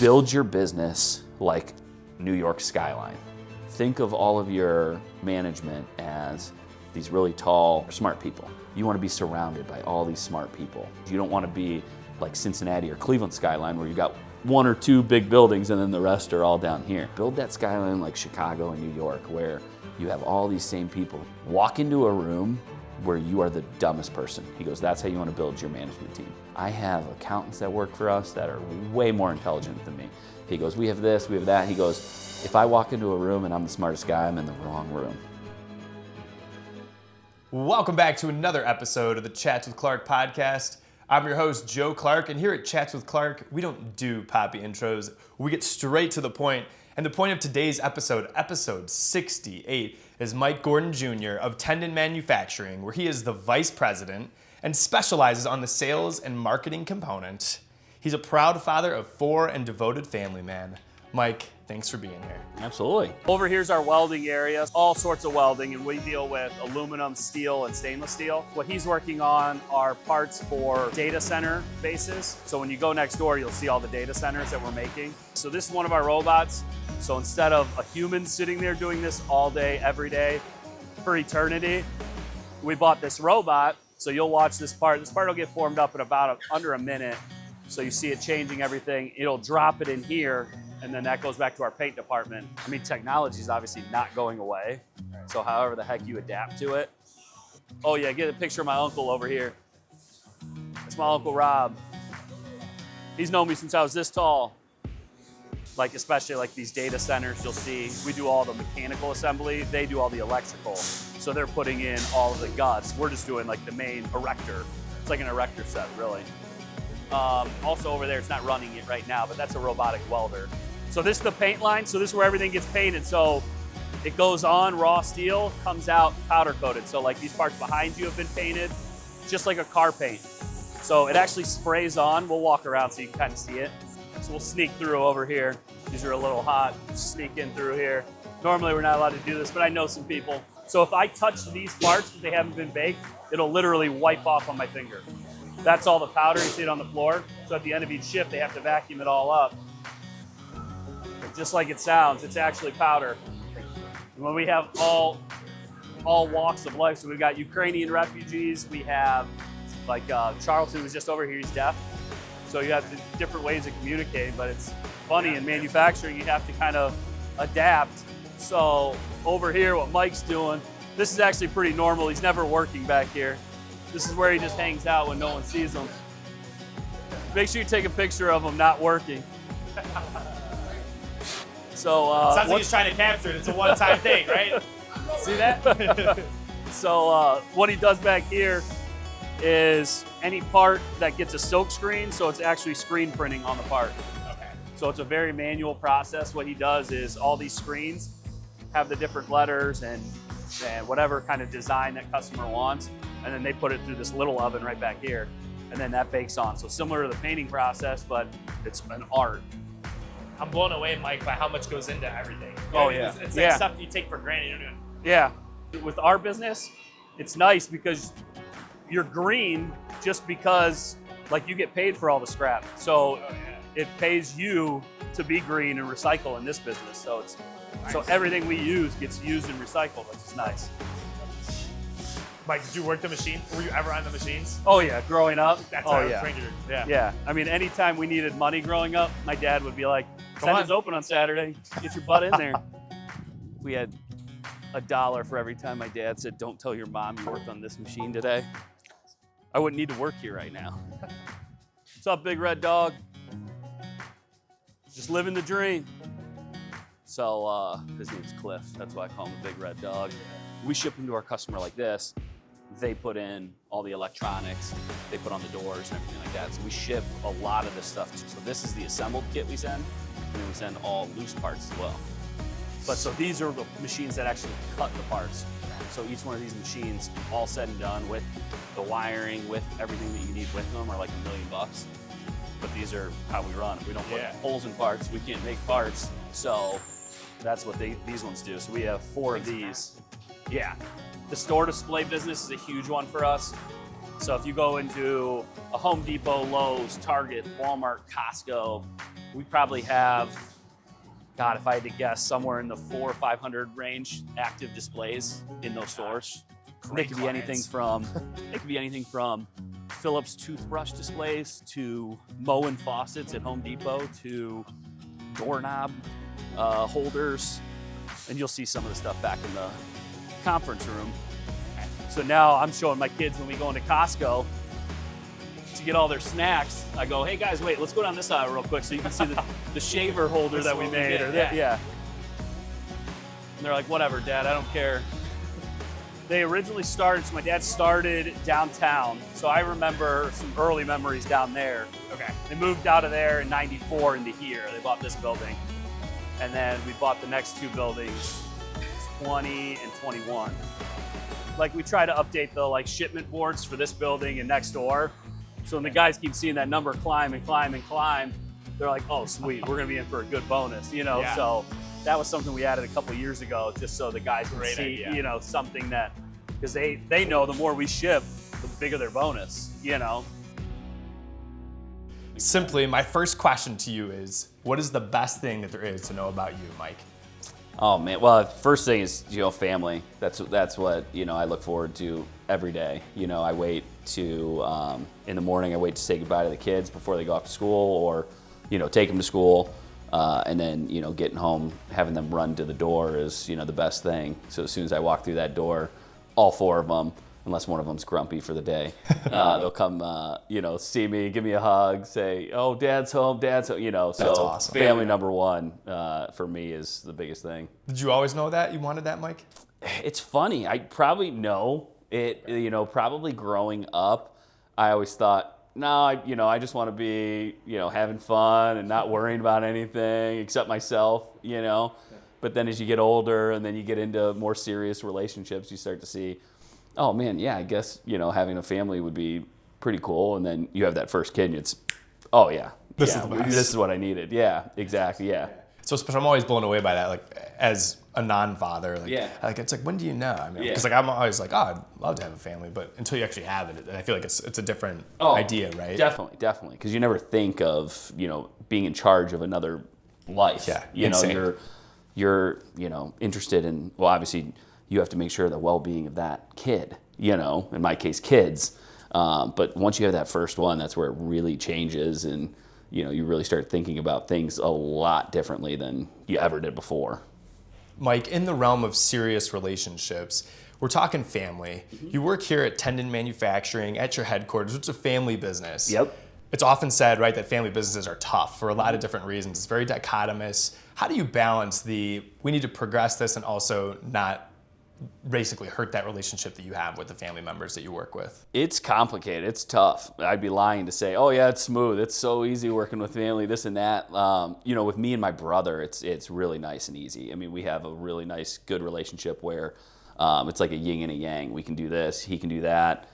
Build your business like New York Skyline. Think of all of your management as these really tall, smart people. You want to be surrounded by all these smart people. You don't want to be like Cincinnati or Cleveland Skyline where you got one or two big buildings and then the rest are all down here. Build that skyline like Chicago and New York where you have all these same people. Walk into a room where you are the dumbest person. He goes, that's how you want to build your management team. I have accountants that work for us that are way more intelligent than me. He goes, we have this, we have that. He goes, if I walk into a room and I'm the smartest guy, I'm in the wrong room. Welcome back to another episode of the Chats with Clark podcast. I'm your host, Joe Clark, and here at Chats with Clark, we don't do poppy intros. We get straight to the point. And the point of today's episode, episode 68, is Mike Gordon Jr. of TENDON Manufacturing, where he is the vice president and specializes on the sales and marketing component. He's a proud father of 4 and devoted family man. Mike, thanks for being here. Absolutely. Over here's our welding area, all sorts of welding, and we deal with aluminum, steel, and stainless steel. What he's working on are parts for data center bases. So when you go next door, you'll see all the data centers that we're making. So this is one of our robots. So instead of a human sitting there doing this all day, every day, for eternity, we bought this robot. So you'll watch this part. This part will get formed up in about under a minute. So you see it changing everything. It'll drop it in here, and then that goes back to our paint department. I mean, technology is obviously not going away. So however the heck you adapt to it. Oh yeah, get a picture of my uncle over here. That's my Uncle Rob. He's known me since I was this tall. Like especially like these data centers, you'll see, we do all the mechanical assembly, they do all the electrical. So they're putting in all of the guts. We're just doing like the main erector. It's like an erector set, really. Also over there, it's not running it right now, but that's a robotic welder. So this is the paint line. So this is where everything gets painted. So it goes on raw steel, comes out powder coated. So like these parts behind you have been painted, just like a car paint. So it actually sprays on. We'll walk around so you can kind of see it. So we'll sneak through over here. These are a little hot, sneak in through here. Normally we're not allowed to do this, but I know some people. So if I touch these parts, if they haven't been baked, it'll literally wipe off on my finger. That's all the powder, you see it on the floor. So at the end of each shift, they have to vacuum it all up. But just like it sounds, it's actually powder. And when we have all walks of life, so we've got Ukrainian refugees, we have like Charlton was just over here, he's deaf. So you have different ways of communicating, but it's funny in manufacturing, you have to kind of adapt. So over here, what Mike's doing, this is actually pretty normal. He's never working back here. This is where he just hangs out when no one sees him. Make sure you take a picture of him not working. So sounds like he's trying to capture it. It's a one-time thing, right? See that? So what he does back here is any part that gets a silk screen, so it's actually screen printing on the part. Okay. So it's a very manual process. What he does is all these screens have the different letters and whatever kind of design that customer wants, and then they put it through this little oven right back here, and then that bakes on. So similar to the painting process, but it's an art. I'm blown away, Mike, by how much goes into everything. Oh, yeah. It's like stuff you take for granted. You don't Yeah. With our business, it's nice because you're green just because like you get paid for all the scrap. So it pays you to be green and recycle in this business. So it's nice. So everything we use gets used and recycled, which is nice. Mike, did you work the machine? Were you ever on the machines? Oh yeah, growing up. That's what I was trained to do. Yeah. Yeah. I mean, anytime we needed money growing up, my dad would be like, "Tenden's open on Saturday. Get your butt in there." We had $1 for every time my dad said, "Don't tell your mom you worked on this machine today." I wouldn't need to work here right now. What's up, big red dog? Just living the dream. So his name's Cliff. That's why I call him the big red dog. We ship him to our customer like this. They put in all the electronics, they put on the doors and everything like that. So we ship a lot of this stuff. So this is the assembled kit we send, and then we send all loose parts as well. But so these are the machines that actually cut the parts. So each one of these machines, all said and done with the wiring, with everything that you need with them, are like $1 million. But these are how we run. If we don't put holes in parts, we can't make parts. So that's what these ones do. So we have 4 of these. Yeah. The store display business is a huge one for us. So if you go into a Home Depot, Lowe's, Target, Walmart, Costco, We probably have, God, if I had to guess, somewhere in the 400 or 500 range active displays in those stores. They could be anything from Philips toothbrush displays to Moen faucets at Home Depot to doorknob holders, and you'll see some of the stuff back in the conference room. So now I'm showing my kids when we go into Costco to get all their snacks. I go, hey guys, wait, let's go down this aisle real quick so you can see the shaver holder that we made. Yeah. And they're like, whatever, Dad, I don't care. They originally started, so my dad started downtown. So I remember some early memories down there. Okay. They moved out of there in '94 into here. They bought this building. And then we bought the next two buildings, 20 and 21. Like we try to update the shipment boards for this building and next door. So when the guys keep seeing that number climb and climb and climb, they're like, oh, sweet, we're gonna be in for a good bonus, Yeah. So that was something we added a couple years ago, just so the guys would Great see, idea. something that, because they know the more we ship, the bigger their bonus, Simply, my first question to you is, what is the best thing that there is to know about you, Mike? Oh man, well, first thing is family. That's what I look forward to every day. I wait to in the morning. I wait to say goodbye to the kids before they go off to school, or take them to school, and then getting home, having them run to the door is the best thing. So as soon as I walk through that door, all four of them, unless one of them's grumpy for the day, they'll come see me, give me a hug, say, oh, Dad's home, so That's awesome. Family number one for me is the biggest thing. Did you always know that you wanted that, Mike? It's funny, I probably know it, probably growing up, I always thought, no, I just want to be having fun and not worrying about anything except myself, but then as you get older and then you get into more serious relationships, you start to see, oh man, yeah, I guess, having a family would be pretty cool. And then you have that first kid and it's, oh yeah, This is the best. This is what I needed. Yeah, exactly. Yeah. So I'm always blown away by that, as a non-father. It's like, when do you know? I mean, because I'm always like, oh, I'd love to have a family, but until you actually have it, I feel like it's a different idea, right? Definitely. Because you never think of, being in charge of another life. Yeah, You're interested in, well, obviously you have to make sure the well-being of that kid, in my case, kids. But once you have that first one, that's where it really changes, and you really start thinking about things a lot differently than you ever did before. Mike, in the realm of serious relationships, we're talking family. Mm-hmm. You work here at TENDON Manufacturing at your headquarters. It's a family business. Yep. It's often said, right, that family businesses are tough for a lot of different reasons. It's very dichotomous. How do you balance we need to progress this and also not basically hurt that relationship that you have with the family members that you work with? It's complicated. It's tough. I'd be lying to say, oh yeah, it's smooth. It's so easy working with family, this and that. With me and my brother, it's really nice and easy. I mean, we have a really nice, good relationship where it's like a yin and a yang. We can do this, he can do that.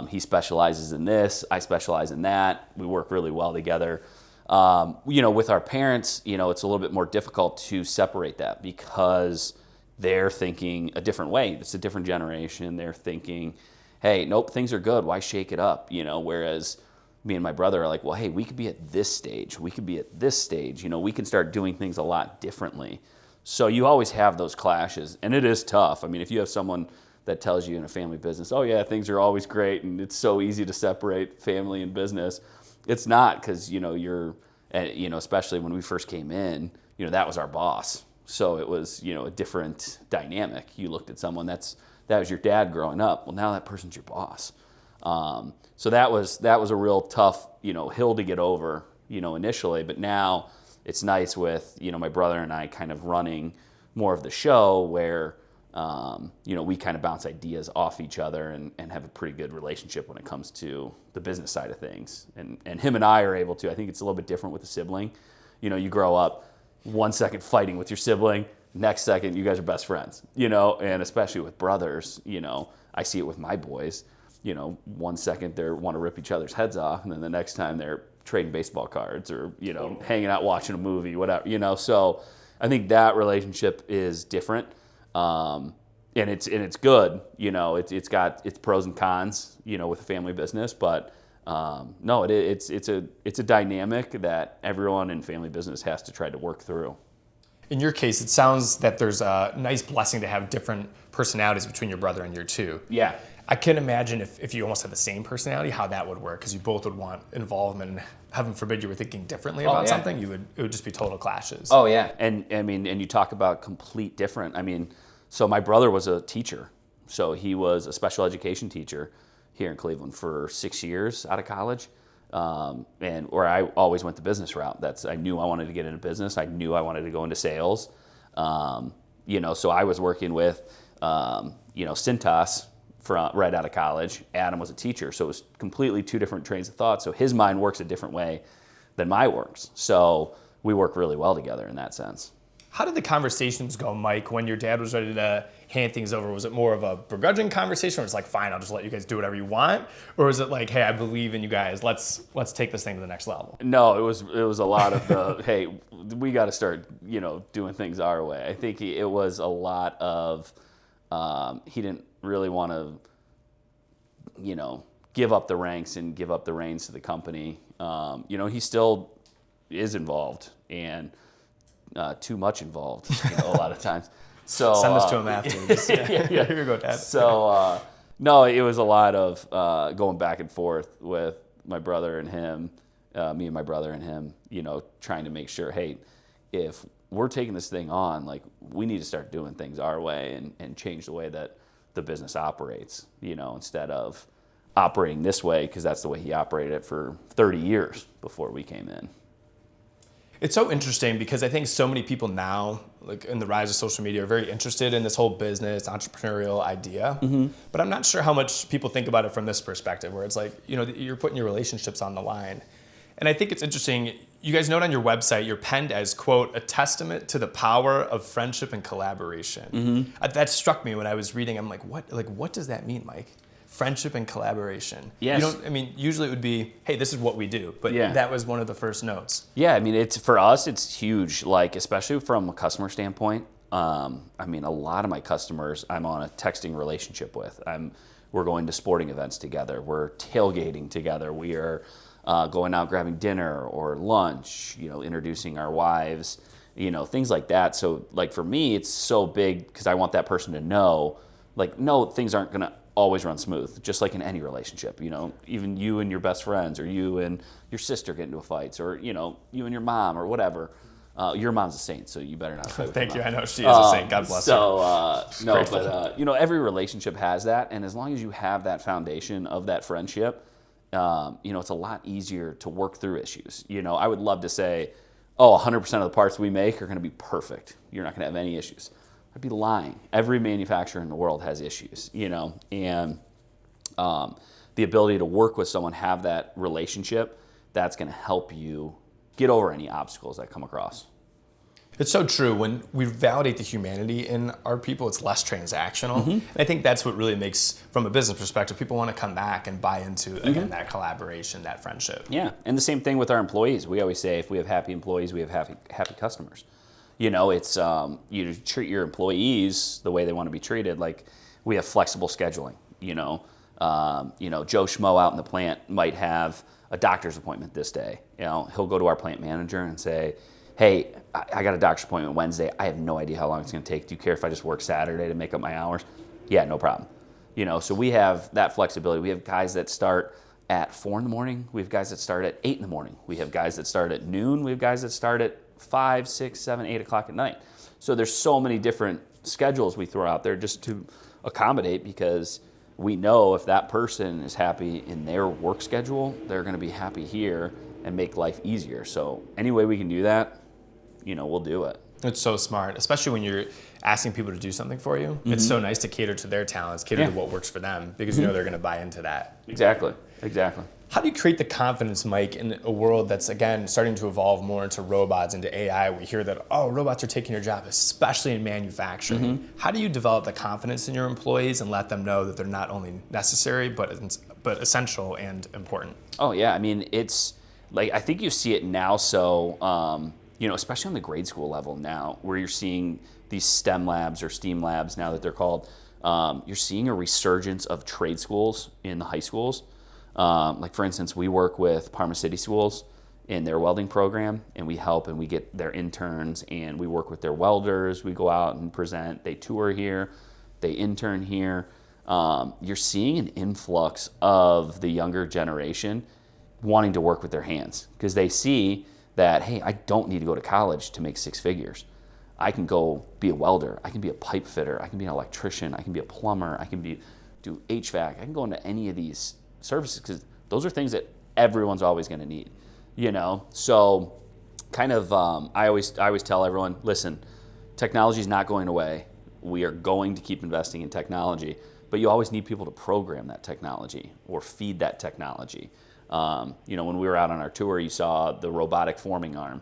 He specializes in this, I specialize in that. We work really well together. With our parents, it's a little bit more difficult to separate that because they're thinking a different way. It's a different generation. They're thinking, hey, nope, things are good. Why shake it up? Whereas me and my brother are like, well, hey, we could be at this stage. We could be at this stage. We can start doing things a lot differently. So you always have those clashes, and it is tough. I mean, if you have someone that tells you in a family business, oh yeah, things are always great and it's so easy to separate family and business, it's not, because you're, especially when we first came in, that was our boss. So it was, a different dynamic. You looked at someone that was your dad growing up. Well, now that person's your boss. So that was a real tough, hill to get over, initially. But now it's nice with, my brother and I kind of running more of the show where, we kind of bounce ideas off each other and have a pretty good relationship when it comes to the business side of things. And him and I are able to. I think it's a little bit different with a sibling. You grow up 1 second fighting with your sibling, next second you guys are best friends, and especially with brothers, I see it with my boys, 1 second they want to rip each other's heads off, and then the next time they're trading baseball cards or, hanging out watching a movie, whatever, so I think that relationship is different, and it's good, it's got its pros and cons, with a family business, but No, it's a dynamic that everyone in family business has to try to work through. In your case, it sounds that there's a nice blessing to have different personalities between your brother and your two. Yeah. I can imagine if you almost had the same personality, how that would work, because you both would want involvement, and heaven forbid you were thinking differently about something, it would just be total clashes. Oh yeah, and I mean, and you talk about complete different. I mean, so my brother was a teacher, so he was a special education teacher here in Cleveland for 6 years out of college, and where I always went the business route. I knew I wanted to get into business. I knew I wanted to go into sales. So I was working with Cintas right out of college. Adam was a teacher, so it was completely two different trains of thought. So his mind works a different way than mine works. So we work really well together in that sense. How did the conversations go, Mike, when your dad was ready to hand things over? Was it more of a begrudging conversation where it's like, fine, I'll just let you guys do whatever you want? Or was it like, hey, I believe in you guys, let's take this thing to the next level? No, it was a lot of the, hey, we got to start, doing things our way. I think it was a lot of, he didn't really want to, give up the ranks and give up the reins to the company. He still is involved, and too much involved, a lot of times. So send this to him after. Yeah, here you go, Dad. So no, it was a lot of going back and forth with my brother and him, me and my brother and him, trying to make sure, hey, if we're taking this thing on, like, we need to start doing things our way and change the way that the business operates, instead of operating this way, because that's the way he operated it for 30 years before we came in. It's so interesting because I think so many people now, like in the rise of social media, are very interested in this whole business, entrepreneurial idea. Mm-hmm. But I'm not sure how much people think about it from this perspective, where it's like, you're putting your relationships on the line. And I think it's interesting. You guys note on your website, you're penned as, quote, a testament to the power of friendship and collaboration. Mm-hmm. That struck me when I was reading. I'm like, what does that mean, Mike? Friendship and collaboration. Yes. Usually it would be, hey, this is what we do. But that was one of the first notes. Yeah, for us, it's huge, like, especially from a customer standpoint. A lot of my customers I'm on a texting relationship with. We're going to sporting events together. We're tailgating together. We are going out grabbing dinner or lunch, introducing our wives, things like that. So, like, for me, it's so big because I want that person to know, like, no, things aren't going to always run smooth, just like in any relationship. Even you and your best friends, or you and your sister get into a fight, or you and your mom, or whatever. Your mom's a saint, so you better not fight with Thank her you. mom. I know she is a saint. God bless her. Every relationship has that, and as long as you have that foundation of that friendship, it's a lot easier to work through issues. I would love to say, 100% of the parts we make are going to be perfect. You're not going to have any issues. I'd be lying. Every manufacturer in the world has issues, and the ability to work with someone, have that relationship, that's going to help you get over any obstacles that come across. It's so true. When we validate the humanity in our people, it's less transactional. Mm-hmm. And I think that's what really makes, from a business perspective, people want to come back and buy into, again, that collaboration, that friendship. Yeah, and the same thing with our employees. We always say, if we have happy employees, we have happy customers. It's you treat your employees the way they want to be treated. Like, we have flexible scheduling. Joe Schmo out in the plant might have a doctor's appointment this day. He'll go to our plant manager and say, hey, I got a doctor's appointment Wednesday. I have no idea how long it's going to take. Do you care if I just work Saturday to make up my hours? Yeah, no problem. So we have that flexibility. We have guys that start at 4 in the morning. We have guys that start at 8 in the morning. We have guys that start at noon. We have guys that start at 5, 6, 7, 8 o'clock at night. So there's so many different schedules we throw out there just to accommodate, because we know if that person is happy in their work schedule, they're going to be happy here and make life easier. So any way we can do that, we'll do it. It's so smart, especially when you're asking people to do something for you. Mm-hmm. It's so nice to cater to their talents, cater to what works for them, because they're going to buy into that. Exactly. How do you create the confidence, Mike, in a world that's, again, starting to evolve more into robots, into AI? We hear that, robots are taking your job, especially in manufacturing. Mm-hmm. How do you develop the confidence in your employees and let them know that they're not only necessary, but essential and important? Oh, yeah. It's like, I think you see it now. So, especially on the grade school level now, where you're seeing these STEM labs, or STEAM labs now that they're called, you're seeing a resurgence of trade schools in the high schools. Like for instance, we work with Parma City Schools in their welding program, and we help and we get their interns and we work with their welders. We go out and present. They tour here, they intern here. You're seeing an influx of the younger generation wanting to work with their hands because they see that, hey, I don't need to go to college to make six figures. I can be a welder, I can be a pipe fitter, I can be an electrician, I can be a plumber, I can do HVAC, I can go into any of these services because those are things that everyone's always going to need, So kind of, I always tell everyone, listen, technology is not going away. We are going to keep investing in technology, but you always need people to program that technology or feed that technology. When we were out on our tour, you saw the robotic forming arm.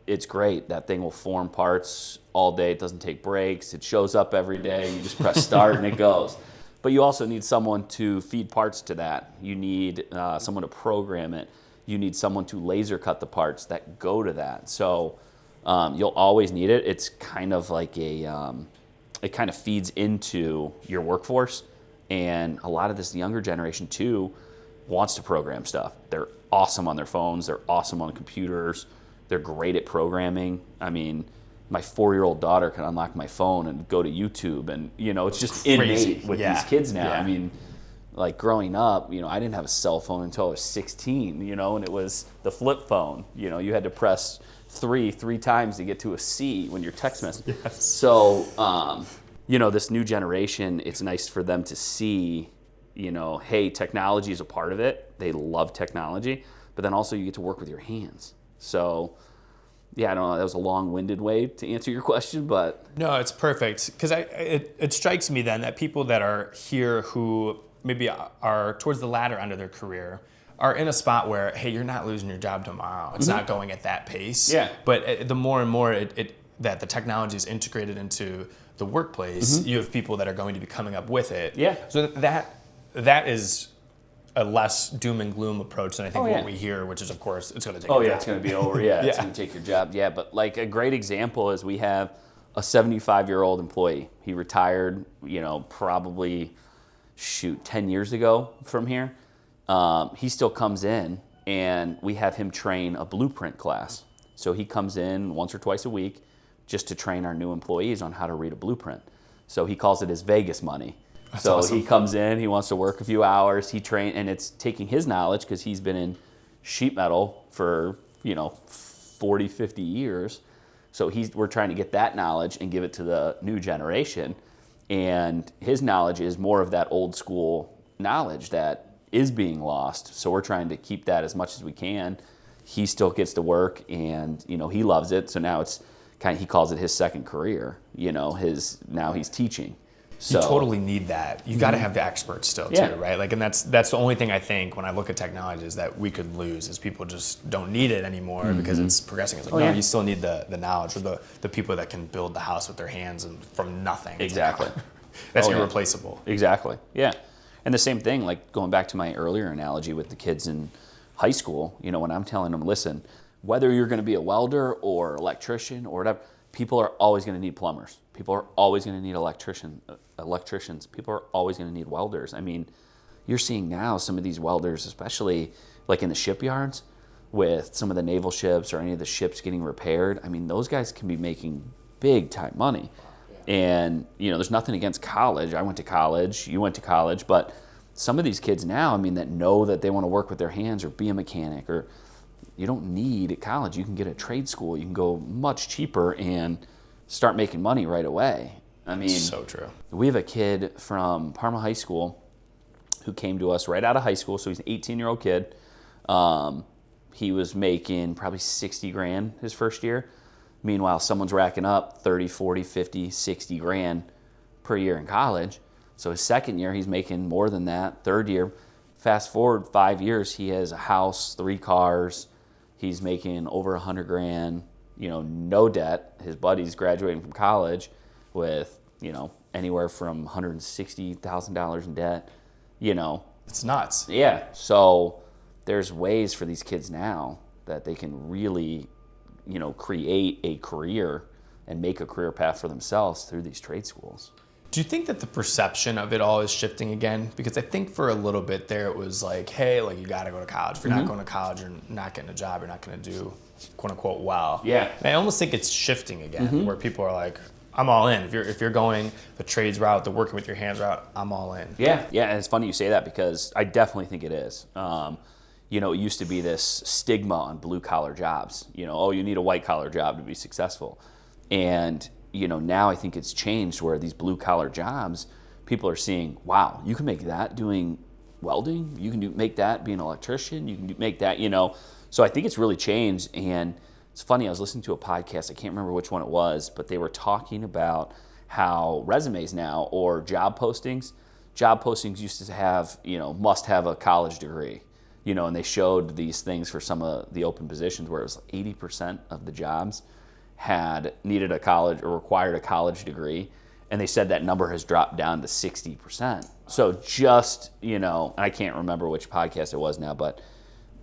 It's great. That thing will form parts all day. It doesn't take breaks. It shows up every day. You just press start and it goes. But you also need someone to feed parts to that. You need someone to program it. You need someone to laser cut the parts that go to that. So you'll always need it. It's kind of like it kind of feeds into your workforce. And a lot of this younger generation too wants to program stuff. They're awesome on their phones. They're awesome on computers. They're great at programming. I mean, my 4-year-old daughter can unlock my phone and go to YouTube, and it's just crazy. Innate with Yeah. these kids now. Yeah. I mean, like growing up, I didn't have a cell phone until I was 16, and it was the flip phone. You had to press three times to get to a C when you're text messaging. Yes. So, this new generation, it's nice for them to see, hey, technology is a part of it. They love technology, but then also you get to work with your hands. So, yeah, I don't know. That was a long-winded way to answer your question, but No, it's perfect because it strikes me then that people that are here who maybe are towards the latter end of their career are in a spot where, hey, you're not losing your job tomorrow. It's not going at that pace. Yeah. But the more and more that the technology is integrated into the workplace, you have people that are going to be coming up with it. Yeah. So that is a less doom and gloom approach than I think what we hear, which is, of course, it's going to take your job. it's going to be over. Yeah, it's going to take your job. Yeah, but like a great example is we have a 75-year-old employee. He retired, probably, 10 years ago from here. He still comes in, and we have him train a blueprint class. So he comes in once or twice a week just to train our new employees on how to read a blueprint. So he calls it his Vegas money. That's so awesome. He comes in, he wants to work a few hours, and it's taking his knowledge because he's been in sheet metal for 40, 50 years. So we're trying to get that knowledge and give it to the new generation. And his knowledge is more of that old school knowledge that is being lost. So we're trying to keep that as much as we can. He still gets to work, and he loves it. So now it's he calls it his second career. Now he's teaching. So, you totally need that. You got to have the experts still too, right? Like, and that's the only thing I think when I look at technology is that we could lose is people just don't need it anymore because it's progressing. It's like, you still need the knowledge or the people that can build the house with their hands and from nothing. Exactly. That's irreplaceable. Exactly. Yeah. And the same thing, like going back to my earlier analogy with the kids in high school, when I'm telling them, listen, whether you're going to be a welder or electrician or whatever, people are always going to need plumbers. People are always going to need electricians. People are always going to need welders. I mean, you're seeing now some of these welders, especially like in the shipyards with some of the naval ships or any of the ships getting repaired. I mean, those guys can be making big time money. And, there's nothing against college. I went to college, you went to college, but some of these kids now, that know that they want to work with their hands or be a mechanic, or you don't need college. You can get a trade school. You can go much cheaper and start making money right away. So true. We have a kid from Parma High School who came to us right out of high school. So he's an 18-year-old kid. He was making probably 60 grand his first year. Meanwhile, someone's racking up 30, 40, 50, 60 grand per year in college. So his second year, he's making more than that. Third year, fast forward 5 years, he has a house, 3 cars. He's making over 100 grand, no debt. His buddy's graduating from college with, anywhere from $160,000 in debt, It's nuts. Yeah. So there's ways for these kids now that they can really, create a career and make a career path for themselves through these trade schools. Do you think that the perception of it all is shifting again? Because I think for a little bit there, it was like, hey, like you got to go to college. If you're not going to college, you're not getting a job. You're not going to do, quote unquote, well. Yeah. And I almost think it's shifting again, where people are like, I'm all in. If you're going the trades route, the working with your hands route, I'm all in. Yeah, and it's funny you say that because I definitely think it is. You know, it used to be this stigma on blue collar jobs. You know, oh, you need a white collar job to be successful. And you know, now I think it's changed where these blue collar jobs, people are seeing, wow, you can make that doing welding. You can make that being an electrician. You can make that, you know. So I think it's really changed. And it's funny, I was listening to a podcast, I can't remember which one it was, but they were talking about how resumes now or job postings used to have, you know, must have a college degree, you know, and they showed these things for some of the open positions where it was like 80% of the jobs had needed a college or required a college degree, and they said that number has dropped down to 60%. So just, you know, and I can't remember which podcast it was now, but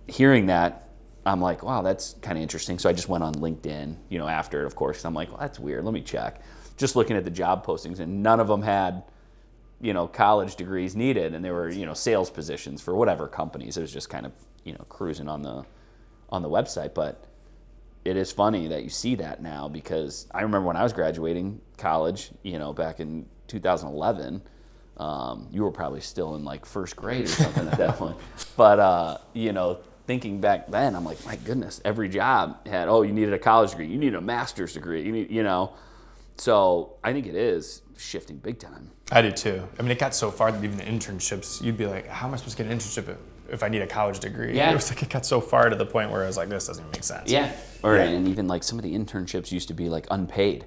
hearing that, I'm like, wow, that's kind of interesting. So I just went on LinkedIn, you know, after, of course, 'cause I'm like, well, that's weird. Let me check. Just looking at the job postings, and none of them had, you know, college degrees needed, and they were, you know, sales positions for whatever companies. It was just kind of, you know, cruising on the website, but it is funny that you see that now, because I remember when I was graduating college, you know, back in 2011, you were probably still in like first grade or something at that point. But, you know, thinking back then, I'm like, my goodness, every job had, oh, you needed a college degree, you needed a master's degree, you know. So I think it is shifting big time. I do too. I mean, it got so far that even the internships, you'd be like, how am I supposed to get an internship if I need a college degree? Yeah. It was like, it got so far to the point where I was like, this doesn't even make sense. Yeah. And even like some of the internships used to be like unpaid.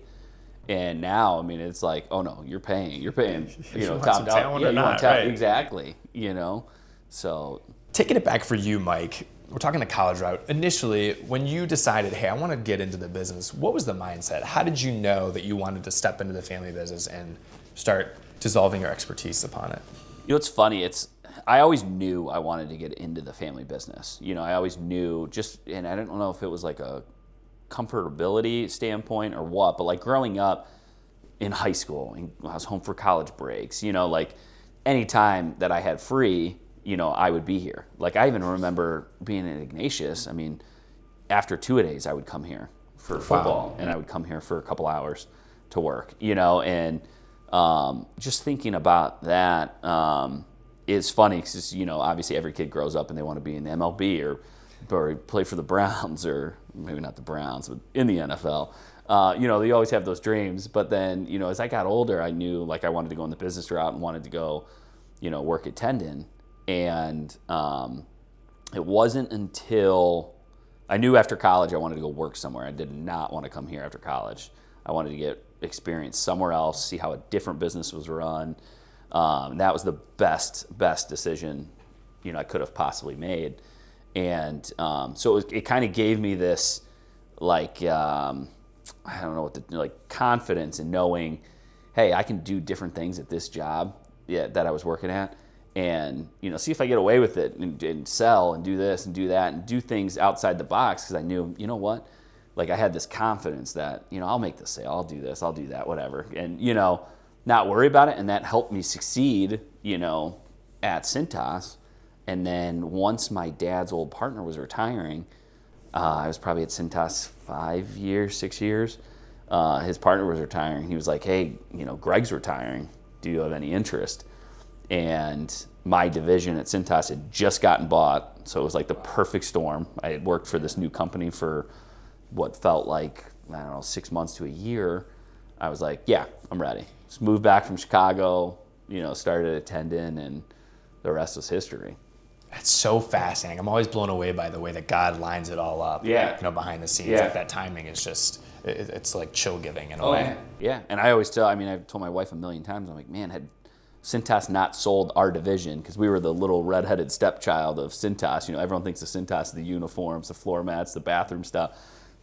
And now, I mean, it's like, oh no, you're paying, you know, top dollar. Yeah, you want talent, right? Exactly. You know, so. Taking it back for you, Mike, we're talking the college route. Initially, when you decided, hey, I want to get into the business, what was the mindset? How did you know that you wanted to step into the family business and start dissolving your expertise upon it? You know, it's funny. I always knew I wanted to get into the family business. You know, I always knew and I don't know if it was like a comfortability standpoint or what, but like growing up in high school, and I was home for college breaks, you know, like any time that I had free, you know, I would be here. Like I even remember being in Ignatius. I mean, after two-a-days, I would come here for football, and I would come here for a couple hours to work, you know, and just thinking about that is funny because, you know, obviously every kid grows up and they want to be in the MLB or play for the Browns, or maybe not the Browns, but in the NFL. You know, they always have those dreams. But then, you know, as I got older, I knew like I wanted to go in the business route and wanted to go, you know, work at Tendon. And it wasn't until I knew after college I wanted to go work somewhere. I did not want to come here after college. I wanted to get experience somewhere else, see how a different business was run. That was the best decision, you know, I could have possibly made. And so it kind of gave me this, like, I don't know what like confidence in knowing, hey, I can do different things at this job that I was working at, and, you know, see if I get away with it and sell and do this and do that and do things outside the box, because I knew, you know what, like I had this confidence that, you know, I'll make the sale, I'll do this, I'll do that, whatever, and, you know, not worry about it. And that helped me succeed, you know, at Cintas. And then once my dad's old partner was retiring, I was probably at Cintas 6 years. His partner was retiring. He was like, hey, you know, Greg's retiring. Do you have any interest? And my division at Cintas had just gotten bought. So it was like the perfect storm. I had worked for this new company for what felt like, I don't know, 6 months to a year. I was like, yeah, I'm ready. Just moved back from Chicago, you know, started at Tendon, and the rest was history. It's so fascinating. I'm always blown away by the way that God lines it all up. Yeah. You know, behind the scenes. Yeah. Like that timing is just, it's like chill giving in a way. Yeah. And I always I've told my wife a million times, I'm like, man, had Cintas not sold our division, because we were the little redheaded stepchild of Cintas. You know, everyone thinks of Cintas, the uniforms, the floor mats, the bathroom stuff.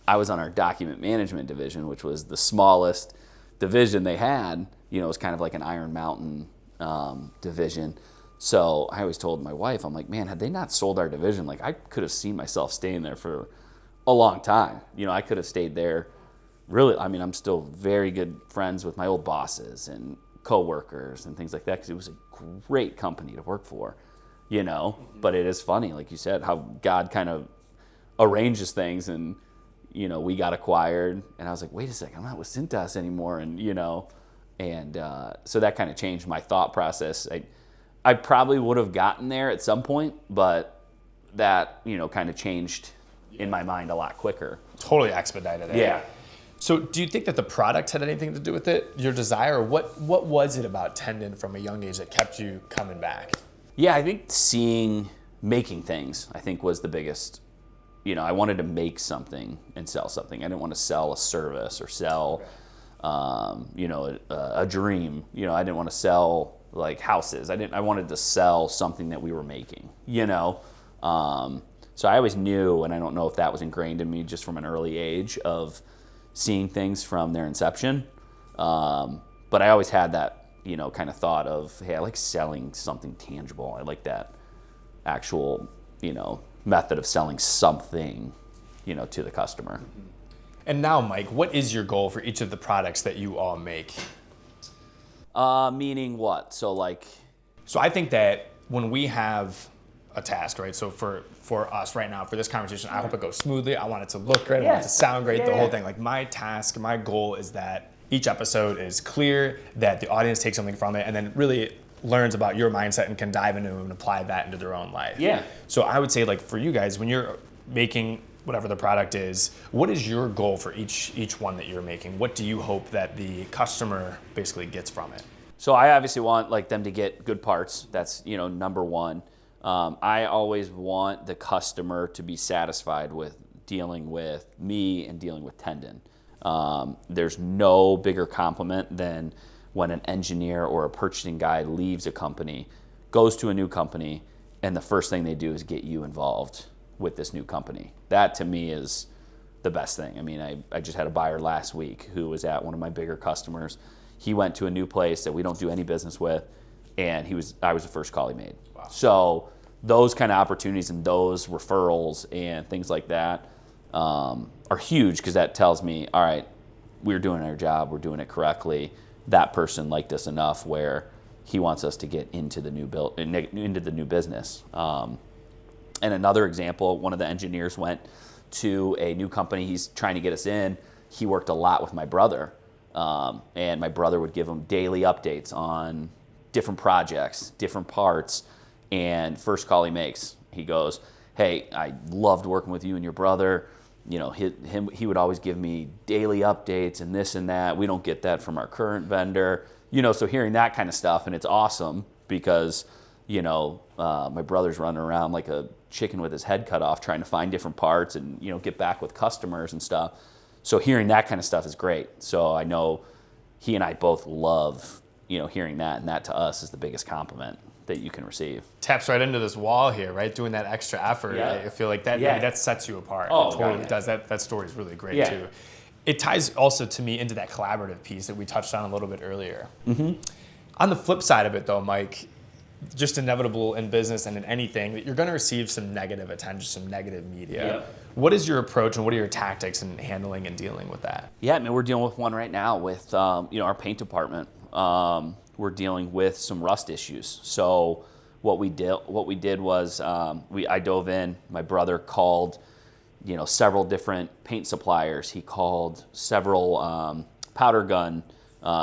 I was on our document management division, which was the smallest division they had. You know, it was kind of like an Iron Mountain division. So I always told my wife, I'm like, man, had they not sold our division, like I could have seen myself staying there for a long time. You know, I could have stayed there. Really, I mean, I'm still very good friends with my old bosses and coworkers and things like that, because it was a great company to work for, you know. But it is funny, like you said, how God kind of arranges things, and you know, we got acquired, and I was like, wait a second, I'm not with Cintas anymore, and you know, and so that kind of changed my thought process. I probably would have gotten there at some point, but that, you know, kind of changed in my mind a lot quicker. Totally expedited it. Yeah. So do you think that the product had anything to do with it, your desire? Or what was it about Tendon from a young age that kept you coming back? Yeah, I think making things, I think, was the biggest. You know, I wanted to make something and sell something. I didn't want to sell a service or sell, you know, a dream. You know, I didn't want to sell like houses. I wanted to sell something that we were making, you know. So I always knew, and I don't know if that was ingrained in me just from an early age of seeing things from their inception. But I always had that, you know, kind of thought of, hey, I like selling something tangible. I like that actual, you know, method of selling something, you know, to the customer. And now, Mike, what is your goal for each of the products that you all make? Meaning what? So I think that when we have a task, right? So for us right now, for this conversation, I hope it goes smoothly. I want it to look great. I want it to sound great, the whole thing. Like my task, my goal is that each episode is clear, that the audience takes something from it, and then really learns about your mindset and can dive into and apply that into their own life. Yeah. So I would say, like, for you guys, when you're making whatever the product is, what is your goal for each one that you're making? What do you hope that the customer basically gets from it? So I obviously want like them to get good parts. That's, you know, number one. I always want the customer to be satisfied with dealing with me and dealing with Tendon. There's no bigger compliment than when an engineer or a purchasing guy leaves a company, goes to a new company, and the first thing they do is get you involved with this new company. That to me is the best thing. I mean, I just had a buyer last week who was at one of my bigger customers. He went to a new place that we don't do any business with, and I was the first call he made. Wow. So those kind of opportunities and those referrals and things like that are huge, because that tells me, all right, we're doing our job, we're doing it correctly. That person liked us enough where he wants us to get into the new business. And another example, one of the engineers went to a new company he's trying to get us in. He worked a lot with my brother, and my brother would give him daily updates on different projects, different parts. And first call he makes, he goes, hey, I loved working with you and your brother. You know, he would always give me daily updates and this and that. We don't get that from our current vendor. You know, so hearing that kind of stuff, and it's awesome because, you know, my brother's running around like a chicken with his head cut off trying to find different parts and, you know, get back with customers and stuff. So hearing that kind of stuff is great. So I know he and I both love, you know, hearing that, and that to us is the biggest compliment that you can receive. Taps right into this wall here, right? Doing that extra effort. Yeah. I feel like that that sets you apart. Oh, it totally God, does. That story is really great too. It ties also to me into that collaborative piece that we touched on a little bit earlier. Mm-hmm. On the flip side of it though, Mike, just inevitable in business and in anything that you're going to receive some negative attention, some negative media. Yeah. What is your approach and what are your tactics in handling and dealing with that? Yeah, I mean, we're dealing with one right now with you know, our paint department. We're dealing with some rust issues. So what we did was I dove in. My brother called, you know, several different paint suppliers. He called several powder gun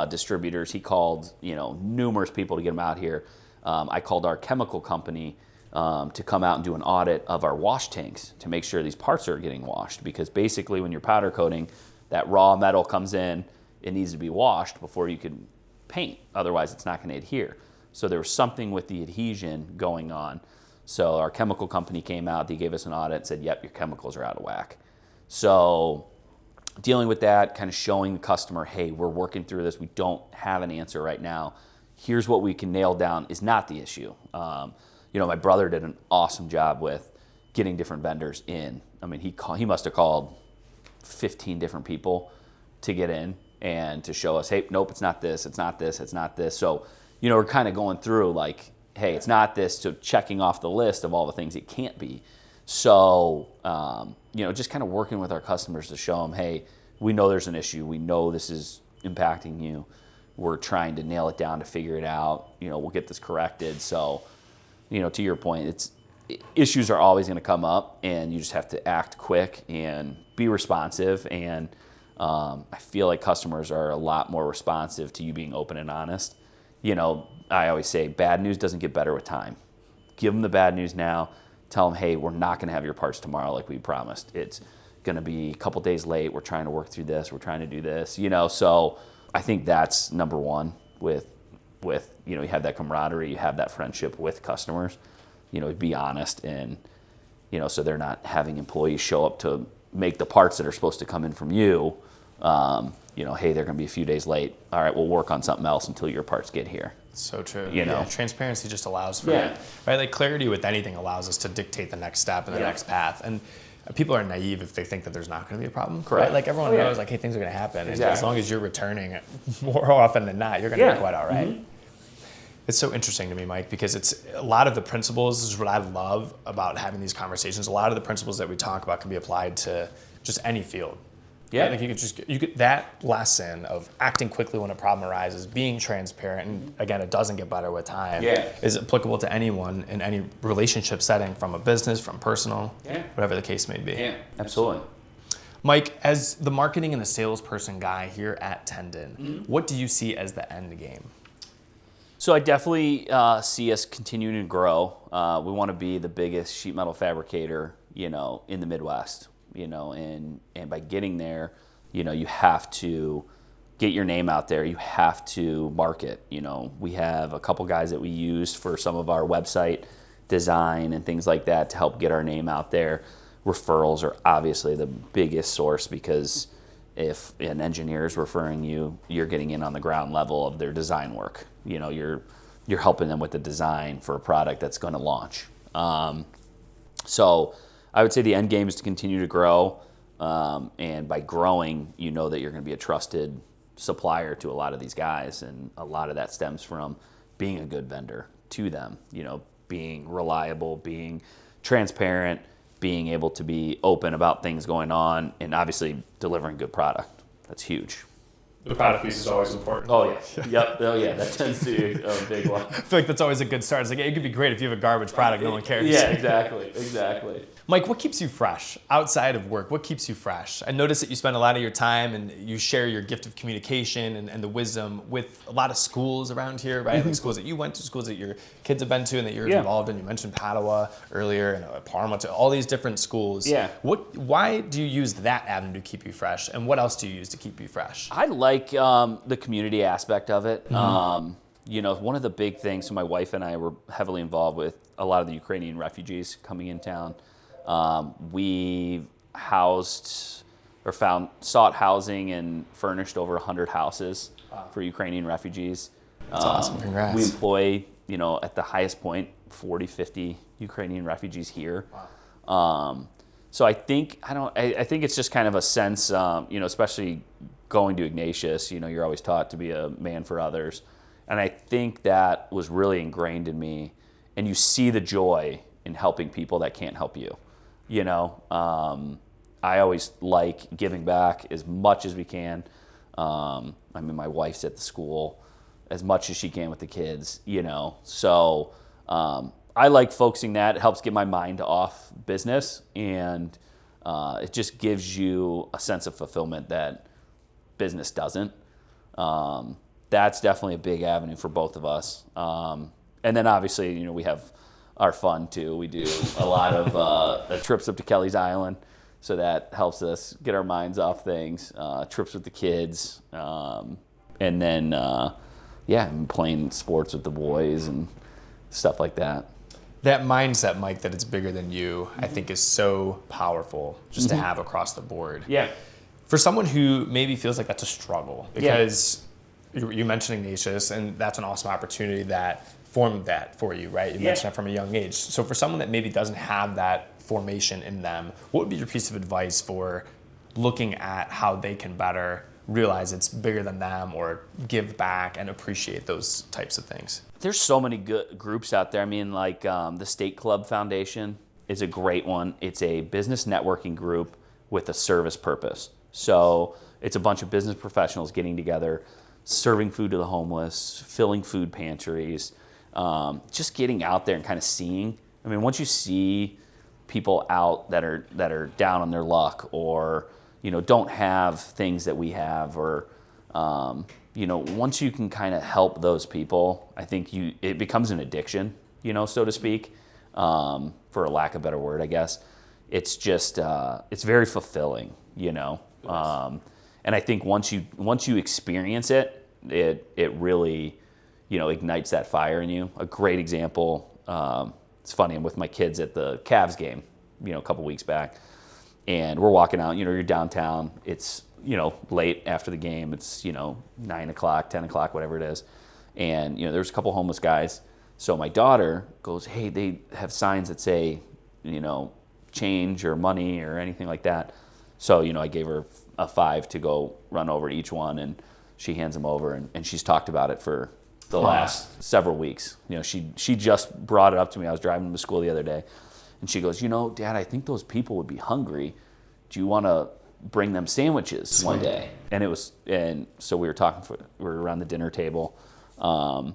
distributors. He called, you know, numerous people to get them out here. I called our chemical company to come out and do an audit of our wash tanks to make sure these parts are getting washed, because basically when you're powder coating, that raw metal comes in, it needs to be washed before you can paint, otherwise it's not going to adhere. So there was something with the adhesion going on. So our chemical company came out, they gave us an audit and said, yep, your chemicals are out of whack. So dealing with that, kind of showing the customer, hey, we're working through this, we don't have an answer right now. Here's what we can nail down is not the issue. You know, my brother did an awesome job with getting different vendors in. I mean, he must have called 15 different people to get in and to show us, hey, nope, it's not this, it's not this, it's not this. So, you know, we're kind of going through like, hey, it's not this, so checking off the list of all the things it can't be. So, you know, just kind of working with our customers to show them, hey, we know there's an issue, we know this is impacting you. we're trying to nail it down to figure it out. We'll get this corrected. So, to your point, issues are always going to come up, and you just have to act quick and be responsive. And I feel like customers are a lot more responsive to you being open and honest. I always say bad news doesn't get better with time. Give them the bad news now. Tell them, hey, we're not going to have your parts tomorrow like we promised. It's going to be a couple days late. We're trying to work through this. We're trying to do this. So I think that's number one with you have that camaraderie, you have that friendship with customers. Be honest, and so they're not having employees show up to make the parts that are supposed to come in from you. Hey, they're going to be a few days late. All right, we'll work on something else until your parts get here. So true. Yeah, transparency just allows for it, right? Like clarity with anything allows us to dictate the next step and the next path. And people are naive if they think that there's not going to be a problem. Correct. Right? Like everyone knows, like, hey, things are going to happen. Exactly. And as long as you're returning more often than not, you're going to be quite all right. Mm-hmm. It's so interesting to me, Mike, because it's a lot of the principles is what I love about having these conversations. A lot of the principles that we talk about can be applied to just any field. Yeah, right? Like you could that lesson of acting quickly when a problem arises, being transparent, and again, it doesn't get better with time. Is applicable to anyone in any relationship setting, from a business, from personal, whatever the case may be. Yeah, absolutely. Mike, as the marketing and the salesperson guy here at Tendon, what do you see as the end game? So I definitely see us continuing to grow. We want to be the biggest sheet metal fabricator, in the Midwest. And by getting there, you have to get your name out there. You have to market. We have a couple guys that we use for some of our website design and things like that to help get our name out there. Referrals are obviously the biggest source, because if an engineer is referring you, you're getting in on the ground level of their design work. You're helping them with the design for a product that's going to launch. So I would say the end game is to continue to grow, and by growing, that you're going to be a trusted supplier to a lot of these guys, and a lot of that stems from being a good vendor to them. Being reliable, being transparent, being able to be open about things going on, and obviously delivering good product. That's huge. The product piece is always important. Oh, yeah. Yep. Oh, yeah. That tends to be a big one. I feel like that's always a good start. It's like, it could be great if you have a garbage product, no one cares. Yeah, exactly. Mike, what keeps you fresh outside of work? What keeps you fresh? I notice that you spend a lot of your time and you share your gift of communication and the wisdom with a lot of schools around here, right? Like schools that you went to, schools that your kids have been to and that you're involved in. You mentioned Padua earlier and Parma, all these different schools. Yeah. Why do you use that avenue to keep you fresh? And what else do you use to keep you fresh? I like the community aspect of it. One of the big things, so my wife and I were heavily involved with a lot of the Ukrainian refugees coming in town. We sought housing and furnished over 100 houses for Ukrainian refugees. That's awesome. Congrats. We employ, at the highest point, 40, 50 Ukrainian refugees here. Wow. So I think it's just kind of a sense, especially going to Ignatius, you're always taught to be a man for others. And I think that was really ingrained in me. And you see the joy in helping people that can't help you. I always like giving back as much as we can. My wife's at the school as much as she can with the kids, So I like focusing that. It helps get my mind off business, and it just gives you a sense of fulfillment that business doesn't. That's definitely a big avenue for both of us. And then obviously, we have our fun too. We do a lot of trips up to Kelly's Island, so that helps us get our minds off things. Trips with the kids, and then playing sports with the boys and stuff like that. That mindset, Mike, that it's bigger than you, I think is so powerful just to have across the board. Yeah. For someone who maybe feels like that's a struggle, because you mentioned Ignatius, and that's an awesome opportunity that formed that for you, right? You mentioned that from a young age. So for someone that maybe doesn't have that formation in them, what would be your piece of advice for looking at how they can better realize it's bigger than them, or give back and appreciate those types of things? There's so many good groups out there. The State Club Foundation is a great one. It's a business networking group with a service purpose. So it's a bunch of business professionals getting together serving food to the homeless, filling food pantries, just getting out there and kind of seeing. I mean, once you see people out that are down on their luck, or don't have things that we have, or once you can kind of help those people, I think it becomes an addiction, so to speak, for a lack of a better word, I guess. It's just it's very fulfilling, and I think once you experience it, it really ignites that fire in you. A great example. It's funny, I'm with my kids at the Cavs game, a couple weeks back, and we're walking out, you're downtown. It's, late after the game. It's, 9 o'clock, 10 o'clock, whatever it is. And, there's a couple homeless guys. So my daughter goes, hey, they have signs that say, change or money or anything like that. So, I gave her a $5 to go run over to each one, and she hands them over, and she's talked about it for the last several weeks. She just brought it up to me. I was driving to school the other day, and she goes, Dad, I think those people would be hungry. Do you want to bring them sandwiches one day? And so we were talking, we were around the dinner table, and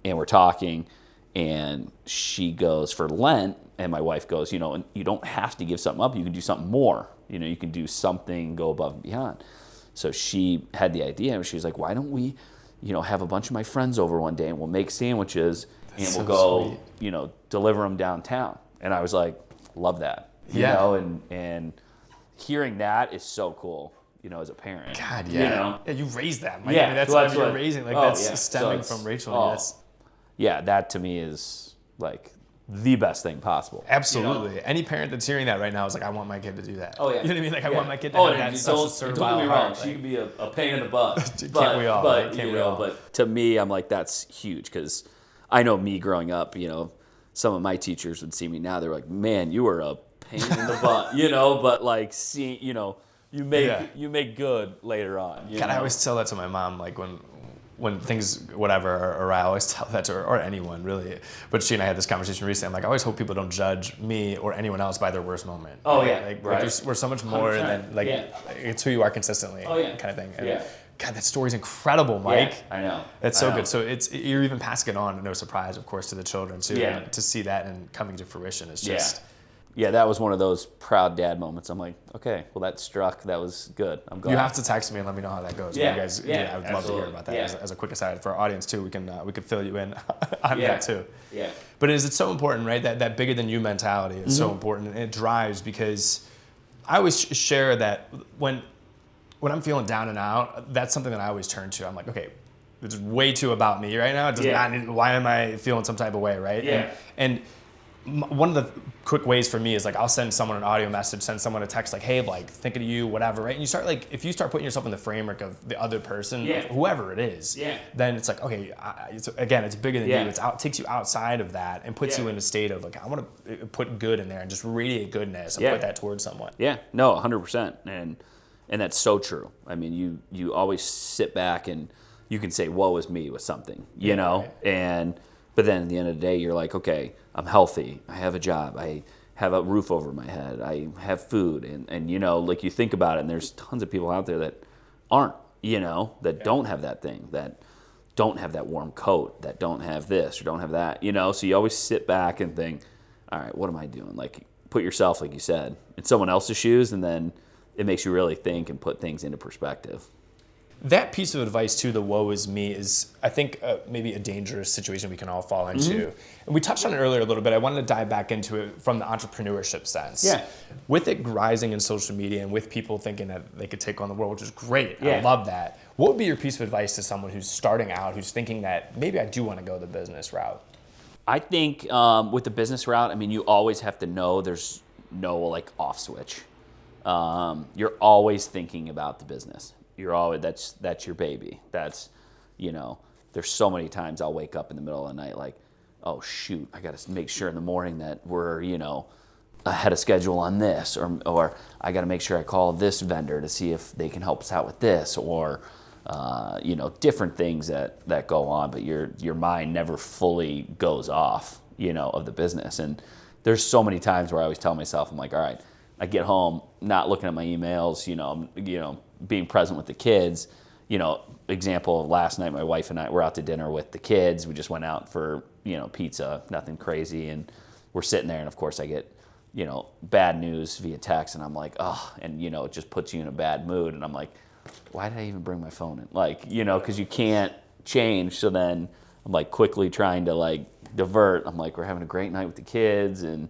we're talking, and she goes, for Lent, and my wife goes, and you don't have to give something up. You can do something more. You can do something, go above and beyond. So she had the idea, and she was like, why don't we have a bunch of my friends over one day, and we'll make sandwiches, and we'll go, deliver them downtown. And I was like, love that. And hearing that is so cool, as a parent. God, yeah. Yeah, you raised that. Like, yeah. I mean, that's what you're raising. Like, that's stemming from Rachel. Yeah, that to me is like the best thing possible. Absolutely. Any parent that's hearing that right now is like, I want my kid to do that. Oh, yeah. You know what I mean? Like, I want my kid to have that such a servile heart. She can be a pain in the butt. Can't we all? But to me, I'm like, that's huge, because I know me growing up, some of my teachers would see me now. They're like, man, you were a pain in the butt, but like, see, you make good later on. God, I always tell that to my mom, like when things, whatever, or I always tell that to her, or anyone really. But she and I had this conversation recently. I'm like, I always hope people don't judge me or anyone else by their worst moment. Oh, yeah. Like, we're so much more than, like, it's who you are consistently, kind of thing. And God, that story's incredible, Mike. Yeah, I know. It's so good. So you're even passing it on, no surprise, of course, to the children too. Yeah. And to see that and coming to fruition is just... Yeah, that was one of those proud dad moments. I'm like, okay, well, that struck. That was good. I'm glad. You have to text me and let me know how that goes. Yeah, you guys, I would love to hear about that. Yeah. As a quick aside for our audience too, we can fill you in on that too. Yeah. But it's so important, right? That bigger than you mentality is so important, and it drives, because I always share that when I'm feeling down and out, that's something that I always turn to. I'm like, okay, it's way too about me right now. It does not need, why am I feeling some type of way, right? Yeah. And one of the quick ways for me is like, I'll send someone an audio message, send someone a text like, hey, like, thinking of you, whatever, right? And you start, like, if you start putting yourself in the framework of the other person, whoever it is, then it's like, okay, it's bigger than you. It takes you outside of that and puts you in a state of like, I want to put good in there and just radiate goodness and put that towards someone. Yeah, no, 100%. And that's so true. I mean, you always sit back and you can say, woe is me with something, you know? Right. But then at the end of the day, you're like, okay, I'm healthy. I have a job. I have a roof over my head. I have food. And like, you think about it, and there's tons of people out there that aren't, that don't have that thing, that don't have that warm coat, that don't have this or don't have that, So you always sit back and think, all right, what am I doing? Like, put yourself, like you said, in someone else's shoes, and then it makes you really think and put things into perspective. That piece of advice too, the woe is me, is I think maybe a dangerous situation we can all fall into. And we touched on it earlier a little bit. I wanted to dive back into it from the entrepreneurship sense. Yeah. With it rising in social media and with people thinking that they could take on the world, which is great. I love that. What would be your piece of advice to someone who's starting out, who's thinking that maybe I do want to go the business route? I think with the business route, I mean, you always have to know there's no like off switch. You're always thinking about the business. You're always, that's your baby. That's, there's so many times I'll wake up in the middle of the night like, oh shoot, I got to make sure in the morning that we're, ahead of schedule on this, or I got to make sure I call this vendor to see if they can help us out with this, or, different things that go on, but your mind never fully goes off, of the business. And there's so many times where I always tell myself, I'm like, all right, I get home, not looking at my emails, being present with the kids, example of last night, my wife and I were out to dinner with the kids. We just went out for, pizza, nothing crazy. And we're sitting there, and of course I get, bad news via text, and I'm like, oh, and, it just puts you in a bad mood. And I'm like, why did I even bring my phone in? Like, because you can't change. So then I'm like quickly trying to like divert. I'm like, we're having a great night with the kids, and,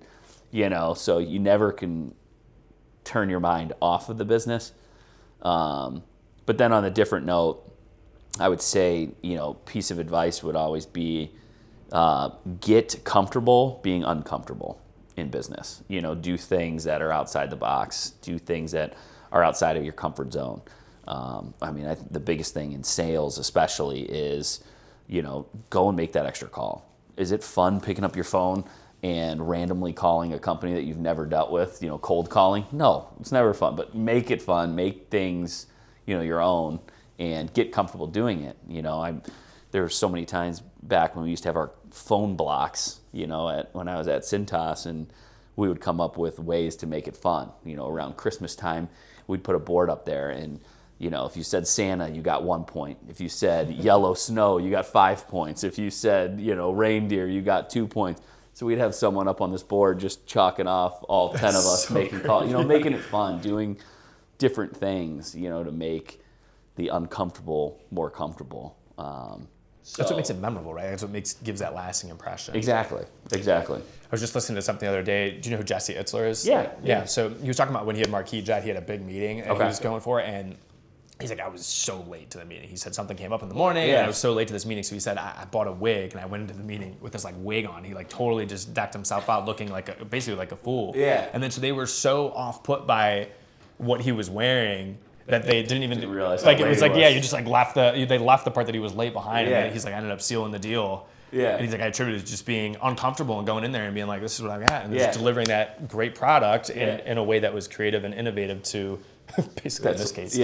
so you never can turn your mind off of the business. But then on a different note, I would say, piece of advice would always be get comfortable being uncomfortable in business. Do things that are outside the box. Do things that are outside of your comfort zone. The biggest thing in sales especially is, go and make that extra call. Is it fun picking up your phone and randomly calling a company that you've never dealt with, cold calling? No, it's never fun, but make it fun, make things, your own, and get comfortable doing it. There were so many times back when we used to have our phone blocks, when I was at Cintas, and we would come up with ways to make it fun. Around Christmas time, we'd put a board up there, and if you said Santa, you got 1 point. If you said yellow snow, you got 5 points. If you said, reindeer, you got 2 points. So we'd have someone up on this board just chalking off all 10 of us making calls, making it fun, doing different things, to make the uncomfortable more comfortable. That's what makes it memorable, right? That's what gives that lasting impression. Exactly. I was just listening to something the other day. Do you know who Jesse Itzler is? Yeah. So he was talking about when he had Marquis Jet, he had a big meeting and he was going for it, and he's like, I was so late to the meeting. He said something came up in the morning, and I was so late to this meeting. So he said, I bought a wig, and I went into the meeting with this like wig on. He like totally just decked himself out, looking like basically like a fool. Yeah. And then so they were so off put by what he was wearing that they didn't even realize. Like it was like, yeah, you just like they left the part that he was late behind, Yeah. and he's like, I ended up sealing the deal. Yeah. And he's like, I attributed it to just being uncomfortable and going in there and being like, this is what I got, and just delivering that great product in a way that was creative and innovative to basically in this case,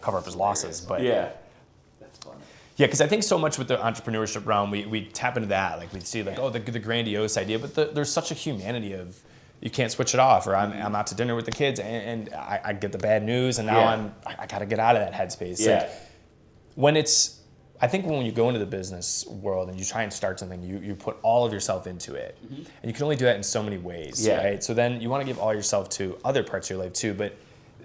cover up his losses. But that's fun. Yeah, because I think so much with the entrepreneurship realm, we tap into that. Like we see like, the grandiose idea, but there's such a humanity of you can't switch it off. Or I'm out to dinner with the kids and I get the bad news, and now I got to get out of that headspace. Yeah. Like, I think when you go into the business world and you try and start something, you put all of yourself into it. Mm-hmm. And you can only do that in so many ways, right? So then you want to give all yourself to other parts of your life too, but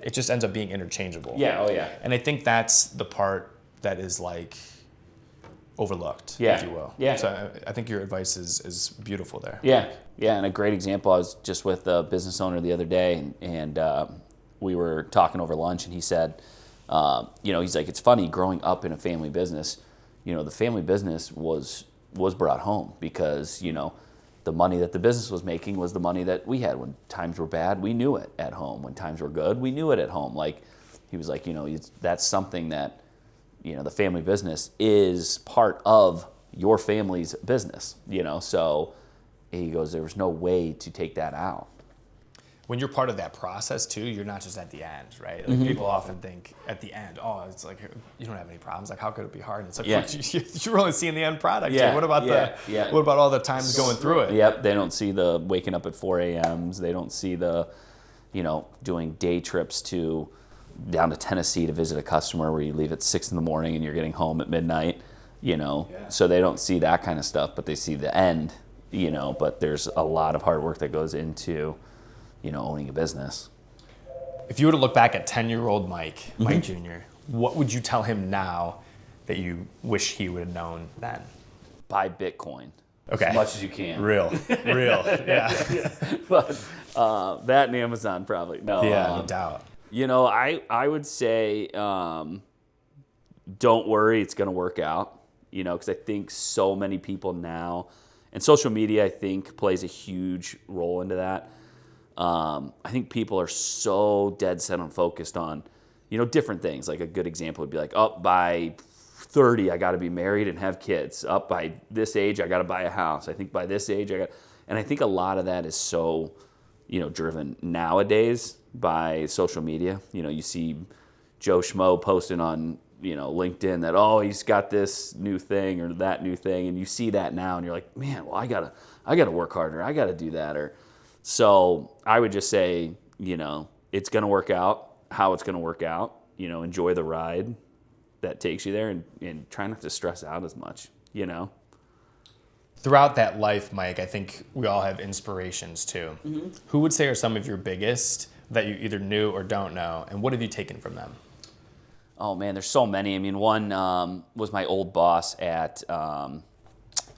it just ends up being interchangeable. Yeah, oh yeah. And I think that's the part that is like overlooked, if you will. Yeah. So I think your advice is beautiful there. Yeah, and a great example, I was just with a business owner the other day, and we were talking over lunch, and he said, he's like, it's funny, growing up in a family business, the family business was brought home because, the money that the business was making was the money that we had. When times were bad, we knew it at home. When times were good, we knew it at home. Like, he was like, that's something that, the family business is part of your family's business, so he goes, there was no way to take that out. When you're part of that process too, you're not just at the end, right? Like people often think at the end, it's like you don't have any problems. Like, how could it be hard? And it's like you're only seeing the end product. Yeah. What about what about all the times going through it? Yep. They don't see the waking up at 4 a.m.s. They don't see the, doing day trips down to Tennessee to visit a customer where you leave at 6 a.m. and you're getting home at midnight. So they don't see that kind of stuff, but they see the end. But there's a lot of hard work that goes into owning a business. If you were to look back at 10-year-old Mike Jr., what would you tell him now that you wish he would have known then? Buy Bitcoin. Okay. As much as you can. Real. Yeah. But that and Amazon probably. No. Yeah, no doubt. I would say don't worry, it's going to work out, because I think so many people now, and social media I think plays a huge role into that. I think people are so dead set on focused on, different things. Like a good example would be like, by 30, I got to be married and have kids. Up by this age, I got to buy a house. I think by this age, and I think a lot of that is so, driven nowadays by social media. You see Joe Schmo posting on, LinkedIn that, he's got this new thing or that new thing. And you see that now and you're like, man, well, I gotta work harder. I gotta do that. So I would just say, it's going to work out, how it's going to work out, enjoy the ride, that takes you there, and try not to stress out as much, you know? Throughout that life, Mike, I think we all have inspirations too. Mm-hmm. Who would say are some of your biggest that you either knew or don't know, and what have you taken from them? Oh man, there's so many. I mean, one was my old boss at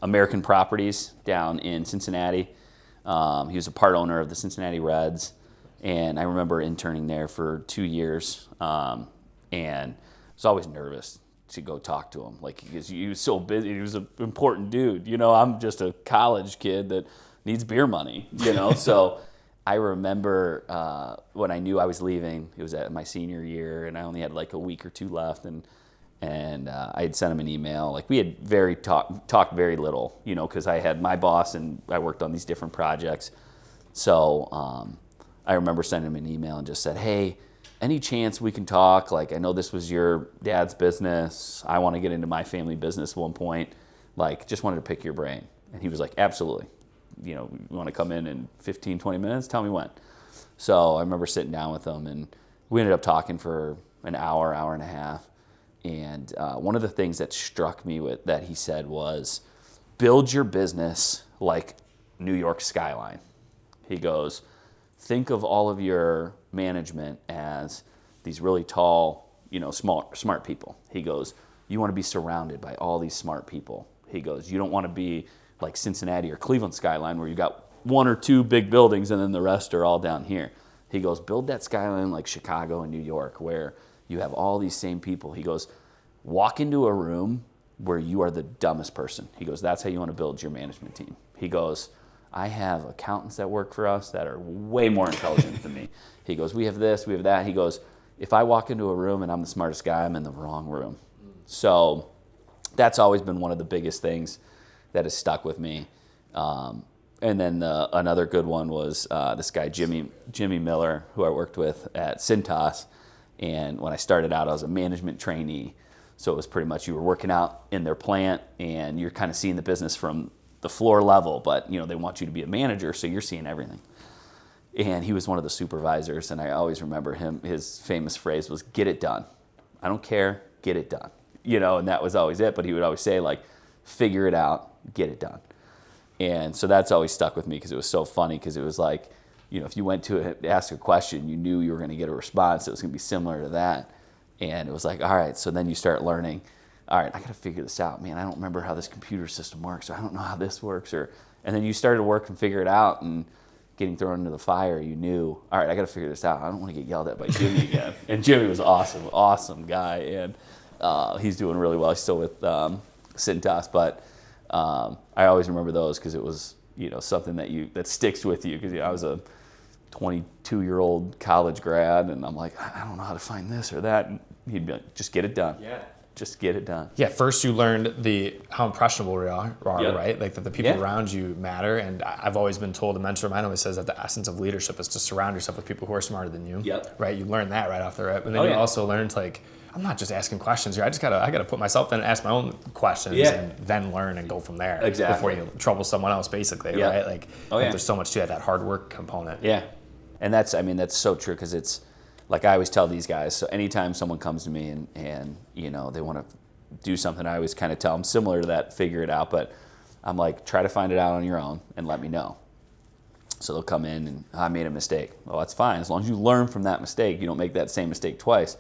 American Properties down in Cincinnati. He was a part owner of the Cincinnati Reds, and I remember interning there for 2 years, and I was always nervous to go talk to him, like, because he was so busy. He was an important dude, you know. I'm just a college kid that needs beer money, you know. So I remember when I knew I was leaving, it was at my senior year, and I only had like a week or two left, and I had sent him an email. Like, we had talked very little, you know, because I had my boss and I worked on these different projects. So I remember sending him an email and just said, hey, any chance we can talk? Like, I know this was your dad's business. I want to get into my family business at one point. Like, just wanted to pick your brain. And he was like, absolutely. You know, you want to come in 15, 20 minutes? Tell me when. So I remember sitting down with him, and we ended up talking for an hour and a half. And one of the things that struck me that he said was, build your business like New York Skyline. He goes, think of all of your management as these really tall, you know, smart people. He goes, you want to be surrounded by all these smart people. He goes, you don't want to be like Cincinnati or Cleveland Skyline where you got 1 or 2 big buildings and then the rest are all down here. He goes, build that Skyline like Chicago and New York where you have all these same people. He goes, walk into a room where you are the dumbest person. He goes, that's how you want to build your management team. He goes, I have accountants that work for us that are way more intelligent than me. He goes, we have this, we have that. He goes, if I walk into a room and I'm the smartest guy, I'm in the wrong room. So that's always been one of the biggest things that has stuck with me. And then another good one was this guy, Jimmy Miller, who I worked with at Cintas. And when I started out, I was a management trainee. So it was pretty much you were working out in their plant and you're kind of seeing the business from the floor level, but you know, they want you to be a manager, so you're seeing everything. And he was one of the supervisors, and I always remember his famous phrase was, get it done. I don't care, get it done. You know, and that was always it, but he would always say, like, figure it out, get it done. And so that's always stuck with me because it was so funny, because it was like, you know, if you went to ask a question, you knew you were going to get a response that was going to be similar to that. And it was like, all right, so then you start learning, all right, I got to figure this out. Man, I don't remember how this computer system works, or I don't know how this works. And then you started to work and figure it out, and getting thrown into the fire, you knew, all right, I got to figure this out. I don't want to get yelled at by Jimmy again. And Jimmy was awesome guy, and he's doing really well. He's still with Cintas, but I always remember those because it was, you know, something that sticks with you, because you know, I was a 22-year-old college grad, and I'm like, I don't know how to find this or that. And he'd be like, just get it done. Yeah. Just get it done. Yeah, first you learned how impressionable we are, yep. Right? Like that the people around you matter. And I've always been told, a mentor of mine always says that the essence of leadership is to surround yourself with people who are smarter than you. Yep. Right? You learn that right off the rip. And then you also learned, like, I'm not just asking questions here. I gotta put myself in and ask my own questions and then learn and go from there. Exactly. Before you trouble someone else, basically, right? Like, there's so much to that hard work component. Yeah. And that's so true, because it's, like I always tell these guys, so anytime someone comes to me and you know, they want to do something, I always kind of tell them similar to that, figure it out, but I'm like, try to find it out on your own and let me know. So they'll come in and, I made a mistake. Well, that's fine. As long as you learn from that mistake, you don't make that same mistake twice,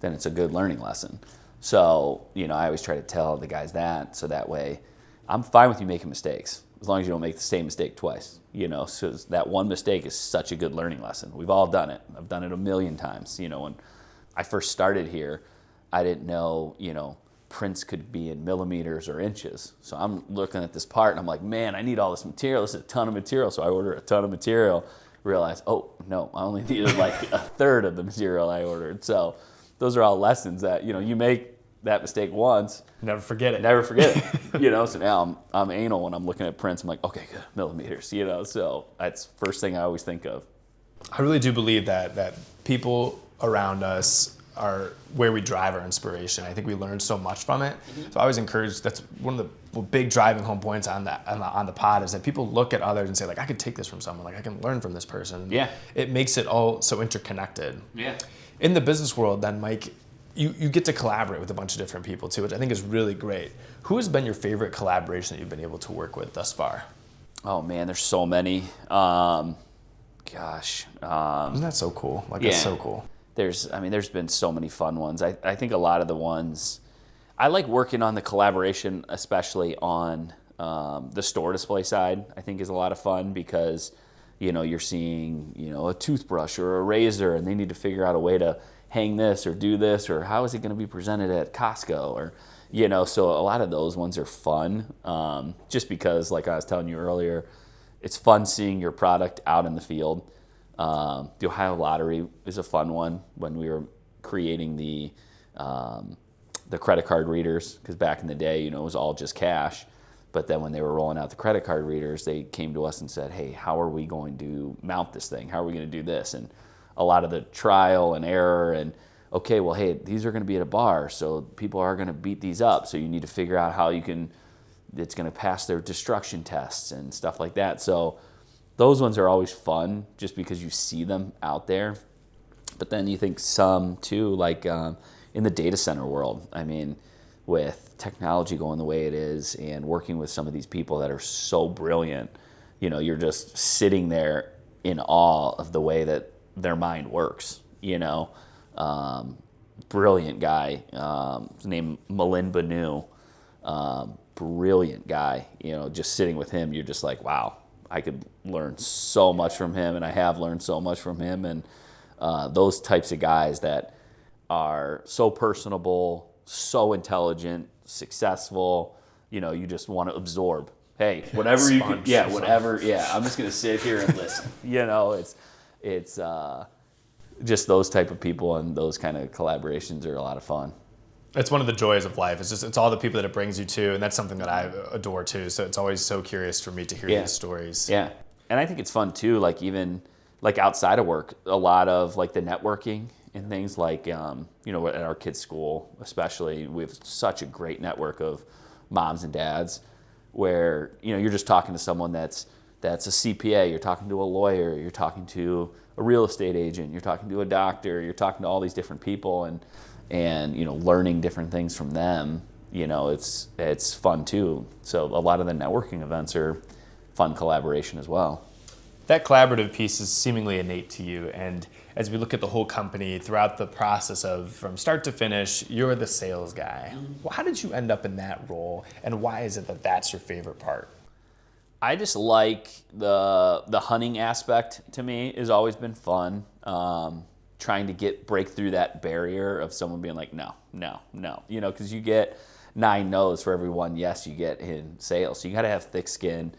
then it's a good learning lesson. So, you know, I always try to tell the guys that, so that way I'm fine with you making mistakes, as long as you don't make the same mistake twice, you know. So that one mistake is such a good learning lesson. We've all done it. I've done it a million times. You know, when I first started here, I didn't know, you know, prints could be in millimeters or inches. So I'm looking at this part and I'm like, man, I need all this material. This is a ton of material. So I order a ton of material, realize, oh no, I only needed like a third of the material I ordered. So those are all lessons that, you know, you make that mistake once, never forget it. You know, so now I'm anal when I'm looking at prints. I'm like, okay, good, millimeters, you know. So that's the first thing I always think of. I really do believe that people around us are where we drive our inspiration. I think we learn so much from it. Mm-hmm. So I always encourage, that's one of the big driving home points on the pod, is that people look at others and say, like, I could take this from someone, like I can learn from this person. Yeah. It makes it all so interconnected. Yeah. In the business world then, Mike, you get to collaborate with a bunch of different people too, which I think is really great. Who has been your favorite collaboration that you've been able to work with thus far? Oh man, there's so many. Isn't that so cool? Like, it's so cool. There's been so many fun ones. I think a lot of the ones, I like working on the collaboration, especially on the store display side. I think is a lot of fun because, you're seeing, a toothbrush or a razor, and they need to figure out a way to hang this or do this, or how is it going to be presented at Costco, or so a lot of those ones are fun, just because, like I was telling you earlier, it's fun seeing your product out in the field. The Ohio Lottery is a fun one when we were creating the credit card readers, because back in the day, it was all just cash. But then when they were rolling out the credit card readers, they came to us and said, hey, how are we going to mount this thing? How are we going to do this? And a lot of the trial and error and, okay, well, hey, these are going to be at a bar, so people are going to beat these up. So you need to figure out how it's going to pass their destruction tests and stuff like that. So those ones are always fun just because you see them out there. But then you think some too, like in the data center world, with technology going the way it is and working with some of these people that are so brilliant, you're just sitting there in awe of the way that their mind works, brilliant guy, his name Malin Banu, brilliant guy, just sitting with him, you're just like, wow, I could learn so much from him, and I have learned so much from him. And those types of guys that are so personable, so intelligent, successful, you just want to absorb. Hey, whatever you can, whatever, I'm just going to sit here and listen. It's just those type of people, and those kind of collaborations are a lot of fun. It's one of the joys of life. It's all the people that it brings you to, and that's something that I adore too. So it's always so curious for me to hear these stories. Yeah, and I think it's fun too. Like even like outside of work, a lot of like the networking and things like at our kids' school, especially, we have such a great network of moms and dads, where you're just talking to someone that's a CPA, you're talking to a lawyer, you're talking to a real estate agent, you're talking to a doctor, you're talking to all these different people, and learning different things from them. It's fun too. So a lot of the networking events are fun collaboration as well. That collaborative piece is seemingly innate to you, and as we look at the whole company throughout the process of from start to finish, you're the sales guy. Well, how did you end up in that role, and why is it that that's your favorite part? I just like the hunting aspect. To me has always been fun. Trying to break through that barrier of someone being like, no, because you get 9 no's for every 1 yes you get in sales. So you got to have thick skin.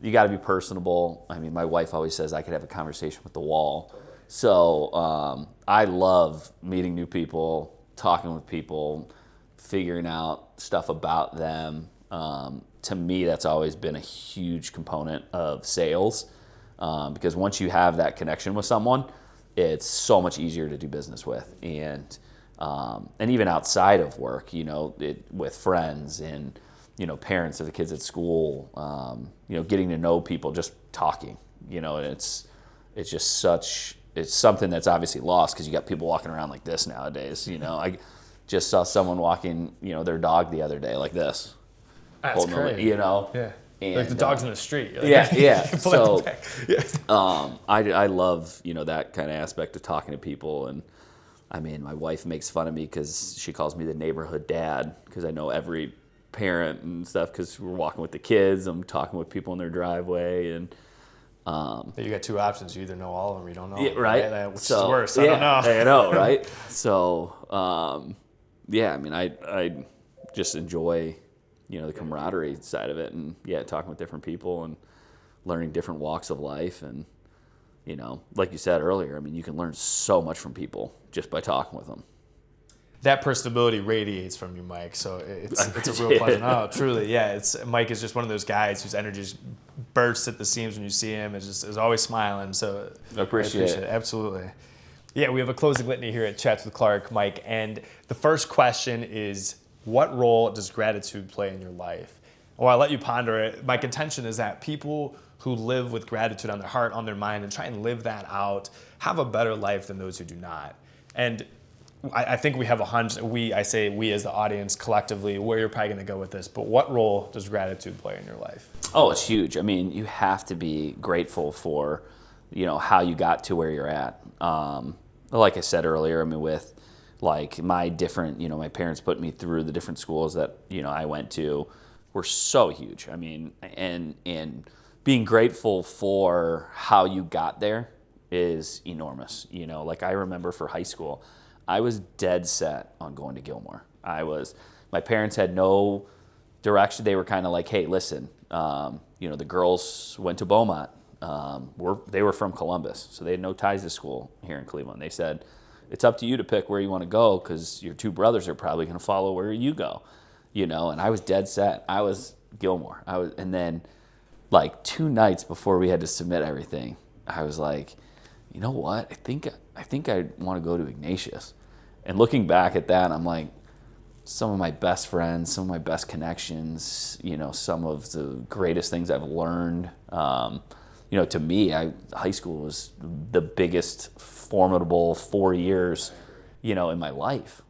You got to be personable. My wife always says I could have a conversation with the wall. So I love meeting new people, talking with people, figuring out stuff about them. To me, that's always been a huge component of sales, because once you have that connection with someone, it's so much easier to do business with. And even outside of work, with friends and parents of the kids at school, getting to know people, just talking, and it's something that's obviously lost because you got people walking around like this nowadays. I just saw someone walking, their dog the other day like this. That's crazy. Yeah. And, like the dogs in the street. So I love, that kind of aspect of talking to people. And my wife makes fun of me because she calls me the neighborhood dad, because I know every parent and stuff, because we're walking with the kids, I'm talking with people in their driveway, and you got 2 options: you either know all of them or you don't know them, right? Which is worse? I don't know. I know, right? So I just enjoy the camaraderie side of it, and talking with different people and learning different walks of life. And like you said earlier, you can learn so much from people just by talking with them. That personability radiates from you, Mike. So it's a real pleasure. No, truly, Mike is just one of those guys whose energy just bursts at the seams when you see him. Is always smiling. So I appreciate it. Absolutely. Yeah, we have a closing litany here at Chats with Clark, Mike, and the first question is, what role does gratitude play in your life? Well, I'll let you ponder it. My contention is that people who live with gratitude on their heart, on their mind, and try and live that out, have a better life than those who do not. And I think we have a hunch. I say we as the audience collectively, where you're probably going to go with this. But what role does gratitude play in your life? Oh, it's huge. I mean, you have to be grateful for, how you got to where you're at. Like I said earlier, I mean, with like my different, my parents put me through the different schools that, I went to were so huge. I mean, and being grateful for how you got there is enormous. Like I remember for high school, I was dead set on going to Gilmore. My parents had no direction. They were kind of like, hey, listen, the girls went to Beaumont. They were from Columbus, so they had no ties to school here in Cleveland. They said, it's up to you to pick where you want to go because your two brothers are probably going to follow where you go, and I was dead set. I was Gilmore. And then like 2 nights before we had to submit everything, I was like, you know what? I think I want to go to Ignatius. And looking back at that, I'm like, some of my best friends, some of my best connections, some of the greatest things I've learned. To me, high school was the biggest formidable 4 years, in my life.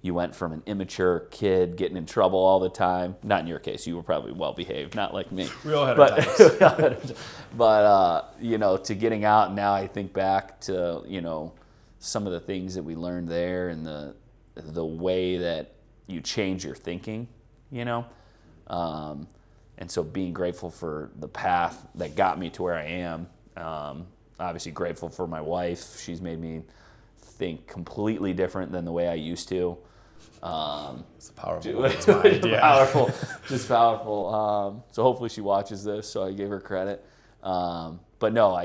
You went from an immature kid getting in trouble all the time. Not in your case, you were probably well behaved, not like me. We all had our times. But to getting out, and now I think back to, some of the things that we learned there and the way that you change your thinking, and so being grateful for the path that got me to where I am. Obviously grateful for my wife. She's made me think completely different than the way I used to. It's a powerful mind. Yeah. Just powerful. So hopefully she watches this, so I give her credit. But no,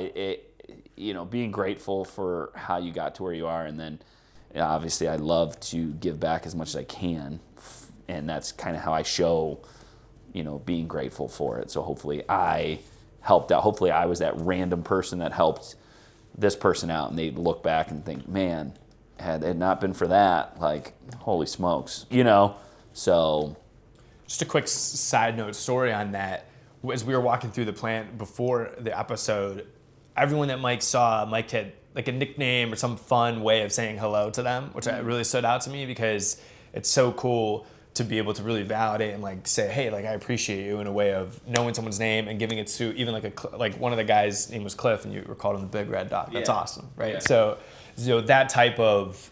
being grateful for how you got to where you are, and then obviously I love to give back as much as I can, and that's kind of how I show, being grateful for it. So hopefully I helped out. Hopefully I was that random person that helped this person out, and they look back and think, man, had it not been for that, like, holy smokes, So just a quick side note story on that. As we were walking through the plant before the episode, everyone that Mike saw, Mike had like a nickname or some fun way of saying hello to them, which really stood out to me because it's so cool to be able to really validate and like say, hey, like I appreciate you, in a way of knowing someone's name and giving it to even like one of the guys' name was Cliff and you were called him the Big Red Dog. That's awesome, right? Yeah. So that type of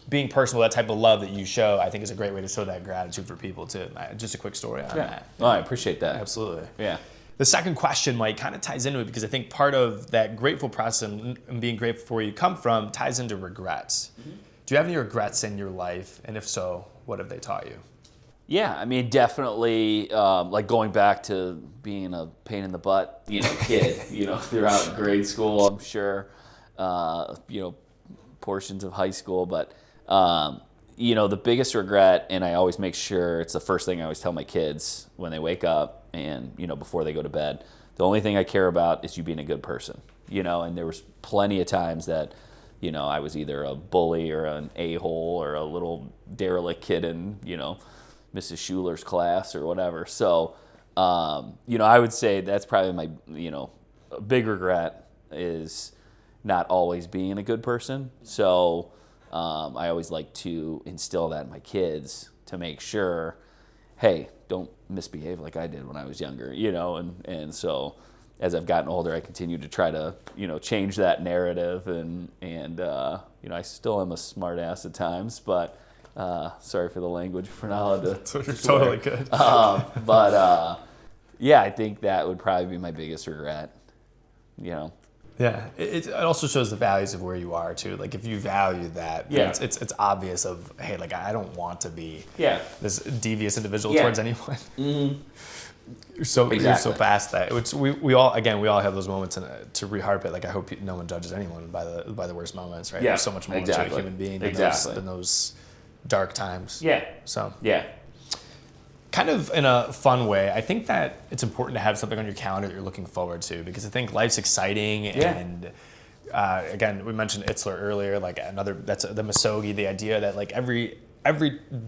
being personal, that type of love that you show, I think is a great way to show that gratitude for people too. Just a quick story on that. Oh, I appreciate that. Absolutely. Yeah. The second question, Mike, kind of ties into it because I think part of that grateful process and being grateful for where you come from ties into regrets. Mm-hmm. Do you have any regrets in your life? And if so, what have they taught you? Yeah, I mean, definitely, like going back to being a pain in the butt, kid, throughout grade school, I'm sure, portions of high school. But, the biggest regret, and I always make sure it's the first thing I always tell my kids when they wake up and, before they go to bed, the only thing I care about is you being a good person, and there was plenty of times that, I was either a bully or an a-hole or a little derelict kid in, Mrs. Schuler's class or whatever. So, I would say that's probably my, a big regret is not always being a good person. So I always like to instill that in my kids to make sure, hey, don't misbehave like I did when I was younger, and so as I've gotten older, I continue to try to, change that narrative and I still am a smart ass at times, but sorry for the language, for not allowed to You're totally good. Yeah, I think that would probably be my biggest regret, Yeah, it also shows the values of where you are too. Like if you value that, it's obvious of, hey, like I don't want to be this devious individual towards anyone. Mm-hmm. You're so past that. Which we all have those moments, and to reharp it, like I hope no one judges anyone by the worst moments, right? Yeah, there's so much more to a human being than those dark times. Yeah. So yeah. Kind of in a fun way, I think that it's important to have something on your calendar that you're looking forward to, because I think life's exciting. And again, we mentioned Itzler earlier, like that's the Misogi, the idea that like every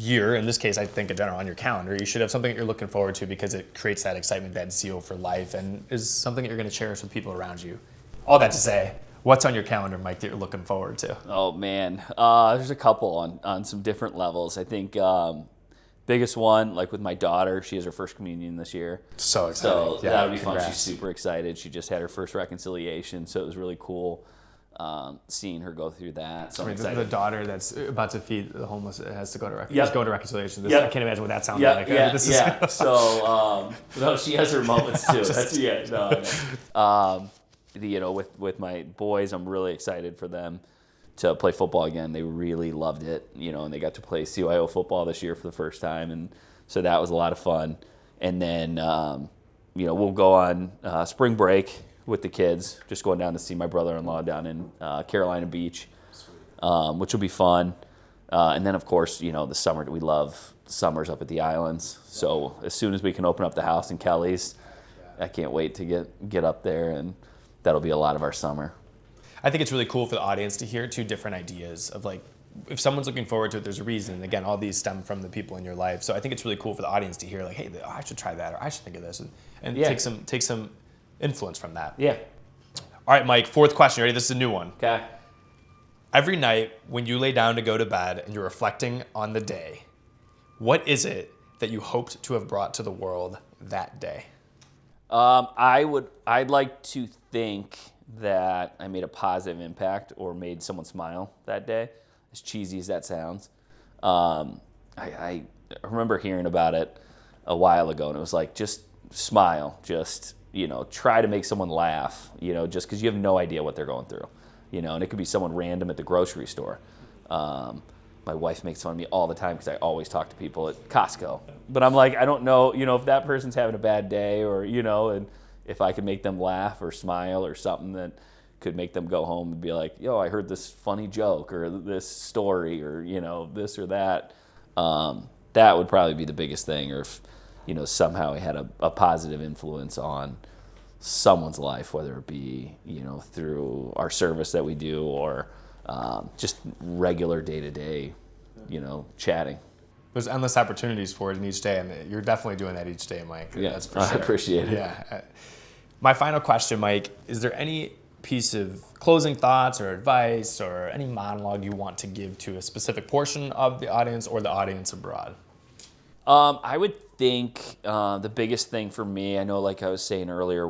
year, in this case, I think in general on your calendar, you should have something that you're looking forward to because it creates that excitement, that zeal for life, and is something that you're going to cherish with people around you. All that to say, What's on your calendar, Mike, that you're looking forward to? Oh man, there's a couple on some different levels. I think biggest one, like with my daughter, she has her first communion this year. So exciting. So that would be fun. She's super excited. She just had her first reconciliation, so it was really cool seeing her go through that. So the daughter that's about to feed the homeless has to go to reconciliation. Yep. I can't imagine what that sounds like. Yeah. So no, she has her moments too. With my boys, I'm really excited for them to play football again. They really loved it, and they got to play CYO football this year for the first time, and so that was a lot of fun. And then we'll go on spring break with the kids, just going down to see my brother-in-law down in Carolina Beach, which will be fun. And then, of course, the summer, we love summers up at the islands. So as soon as we can open up the house in Kelly's, I can't wait to get up there, and that'll be a lot of our summer. I think it's really cool for the audience to hear two different ideas of like, if someone's looking forward to it, there's a reason. And again, all these stem from the people in your life. So I think it's really cool for the audience to hear like, hey, I should try that, or I should think of this, and take some influence from that. Yeah. All right, Mike, fourth question. Ready? This is a new one. Okay. Every night when you lay down to go to bed and you're reflecting on the day, what is it that you hoped to have brought to the world that day? I'd like to think that I made a positive impact or made someone smile that day, as cheesy as that sounds. I remember hearing about it a while ago, and it was like, just smile, just, try to make someone laugh, just because you have no idea what they're going through, and it could be someone random at the grocery store. My wife makes fun of me all the time because I always talk to people at Costco. But I'm like, I don't know, if that person's having a bad day or, and if I could make them laugh or smile or something that could make them go home and be like, yo, I heard this funny joke or this story or, this or that. That would probably be the biggest thing. Or if, somehow I had a positive influence on someone's life, whether it be, through our service that we do or just regular day-to-day, chatting. There's endless opportunities for it in each day, and you're definitely doing that each day, Mike. Yeah, that's for sure. I appreciate it. Yeah. My final question, Mike, is there any piece of closing thoughts or advice or any monologue you want to give to a specific portion of the audience or the audience abroad? I would think the biggest thing for me, I know like I was saying earlier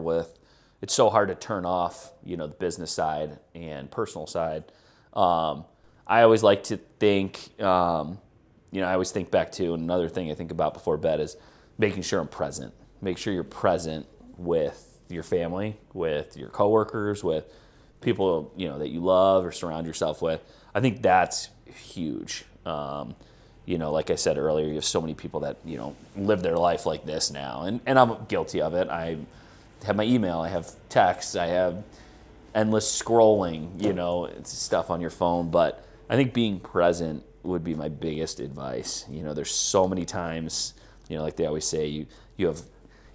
it's so hard to turn off, the business side and personal side. I always like to think, I always think back to another thing I think about before bed is making sure I'm present. Make sure you're present with your family, with your coworkers, with people, that you love or surround yourself with. I think that's huge. Like I said earlier, you have so many people that, live their life like this now. And I'm guilty of it. I have my email, I have texts, I have endless scrolling, it's stuff on your phone. But I think being present would be my biggest advice. There's so many times, like they always say, you have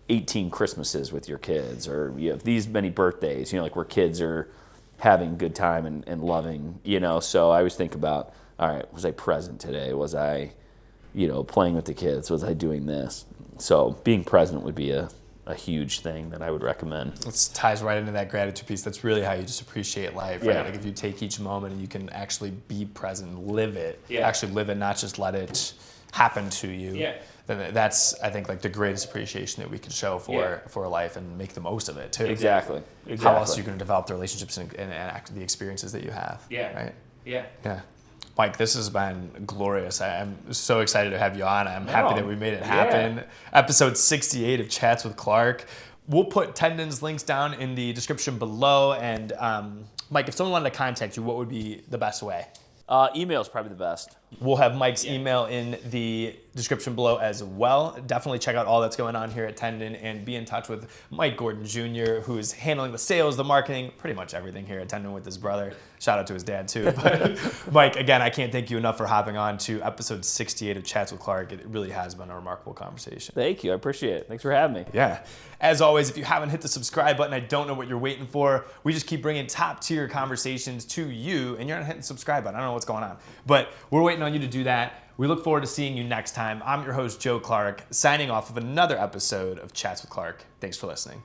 18 Christmases with your kids, or you have these many birthdays, like where kids are having a good time and loving, So I always think about, all right, was I present today? Was I, playing with the kids? Was I doing this? So being present would be a huge thing that I would recommend. It ties right into that gratitude piece. That's really how you just appreciate life, right? Yeah. Like if you take each moment and you can actually be present, live it, Yeah. actually live it, not just let it happen to you. Yeah. Then that's, I think, like the greatest appreciation that we can show for life and make the most of it too. Exactly. How else are you going to develop the relationships and the experiences that you have? Yeah. Right? Yeah. Yeah. Mike, this has been glorious. I'm so excited to have you on. I'm happy that we made it happen. Yeah. Episode 68 of Chats with Clark. We'll put Tendon's links down in the description below. And Mike, if someone wanted to contact you, what would be the best way? Email is probably the best. We'll have Mike's email in the description below as well. Definitely check out all that's going on here at Tendon and be in touch with Mike Gordon Jr., who's handling the sales, the marketing, pretty much everything here at Tendon with his brother. Shout out to his dad too. But Mike, again, I can't thank you enough for hopping on to episode 68 of Chats with Clark. It really has been a remarkable conversation. Thank you. I appreciate it. Thanks for having me. Yeah. As always, if you haven't hit the subscribe button, I don't know what you're waiting for. We just keep bringing top tier conversations to you, and you're not hitting the subscribe button. I don't know what's going on. But we're waiting on you to do that. We look forward to seeing you next time. I'm your host, Joe Clark, signing off of another episode of Chats with Clark. Thanks for listening.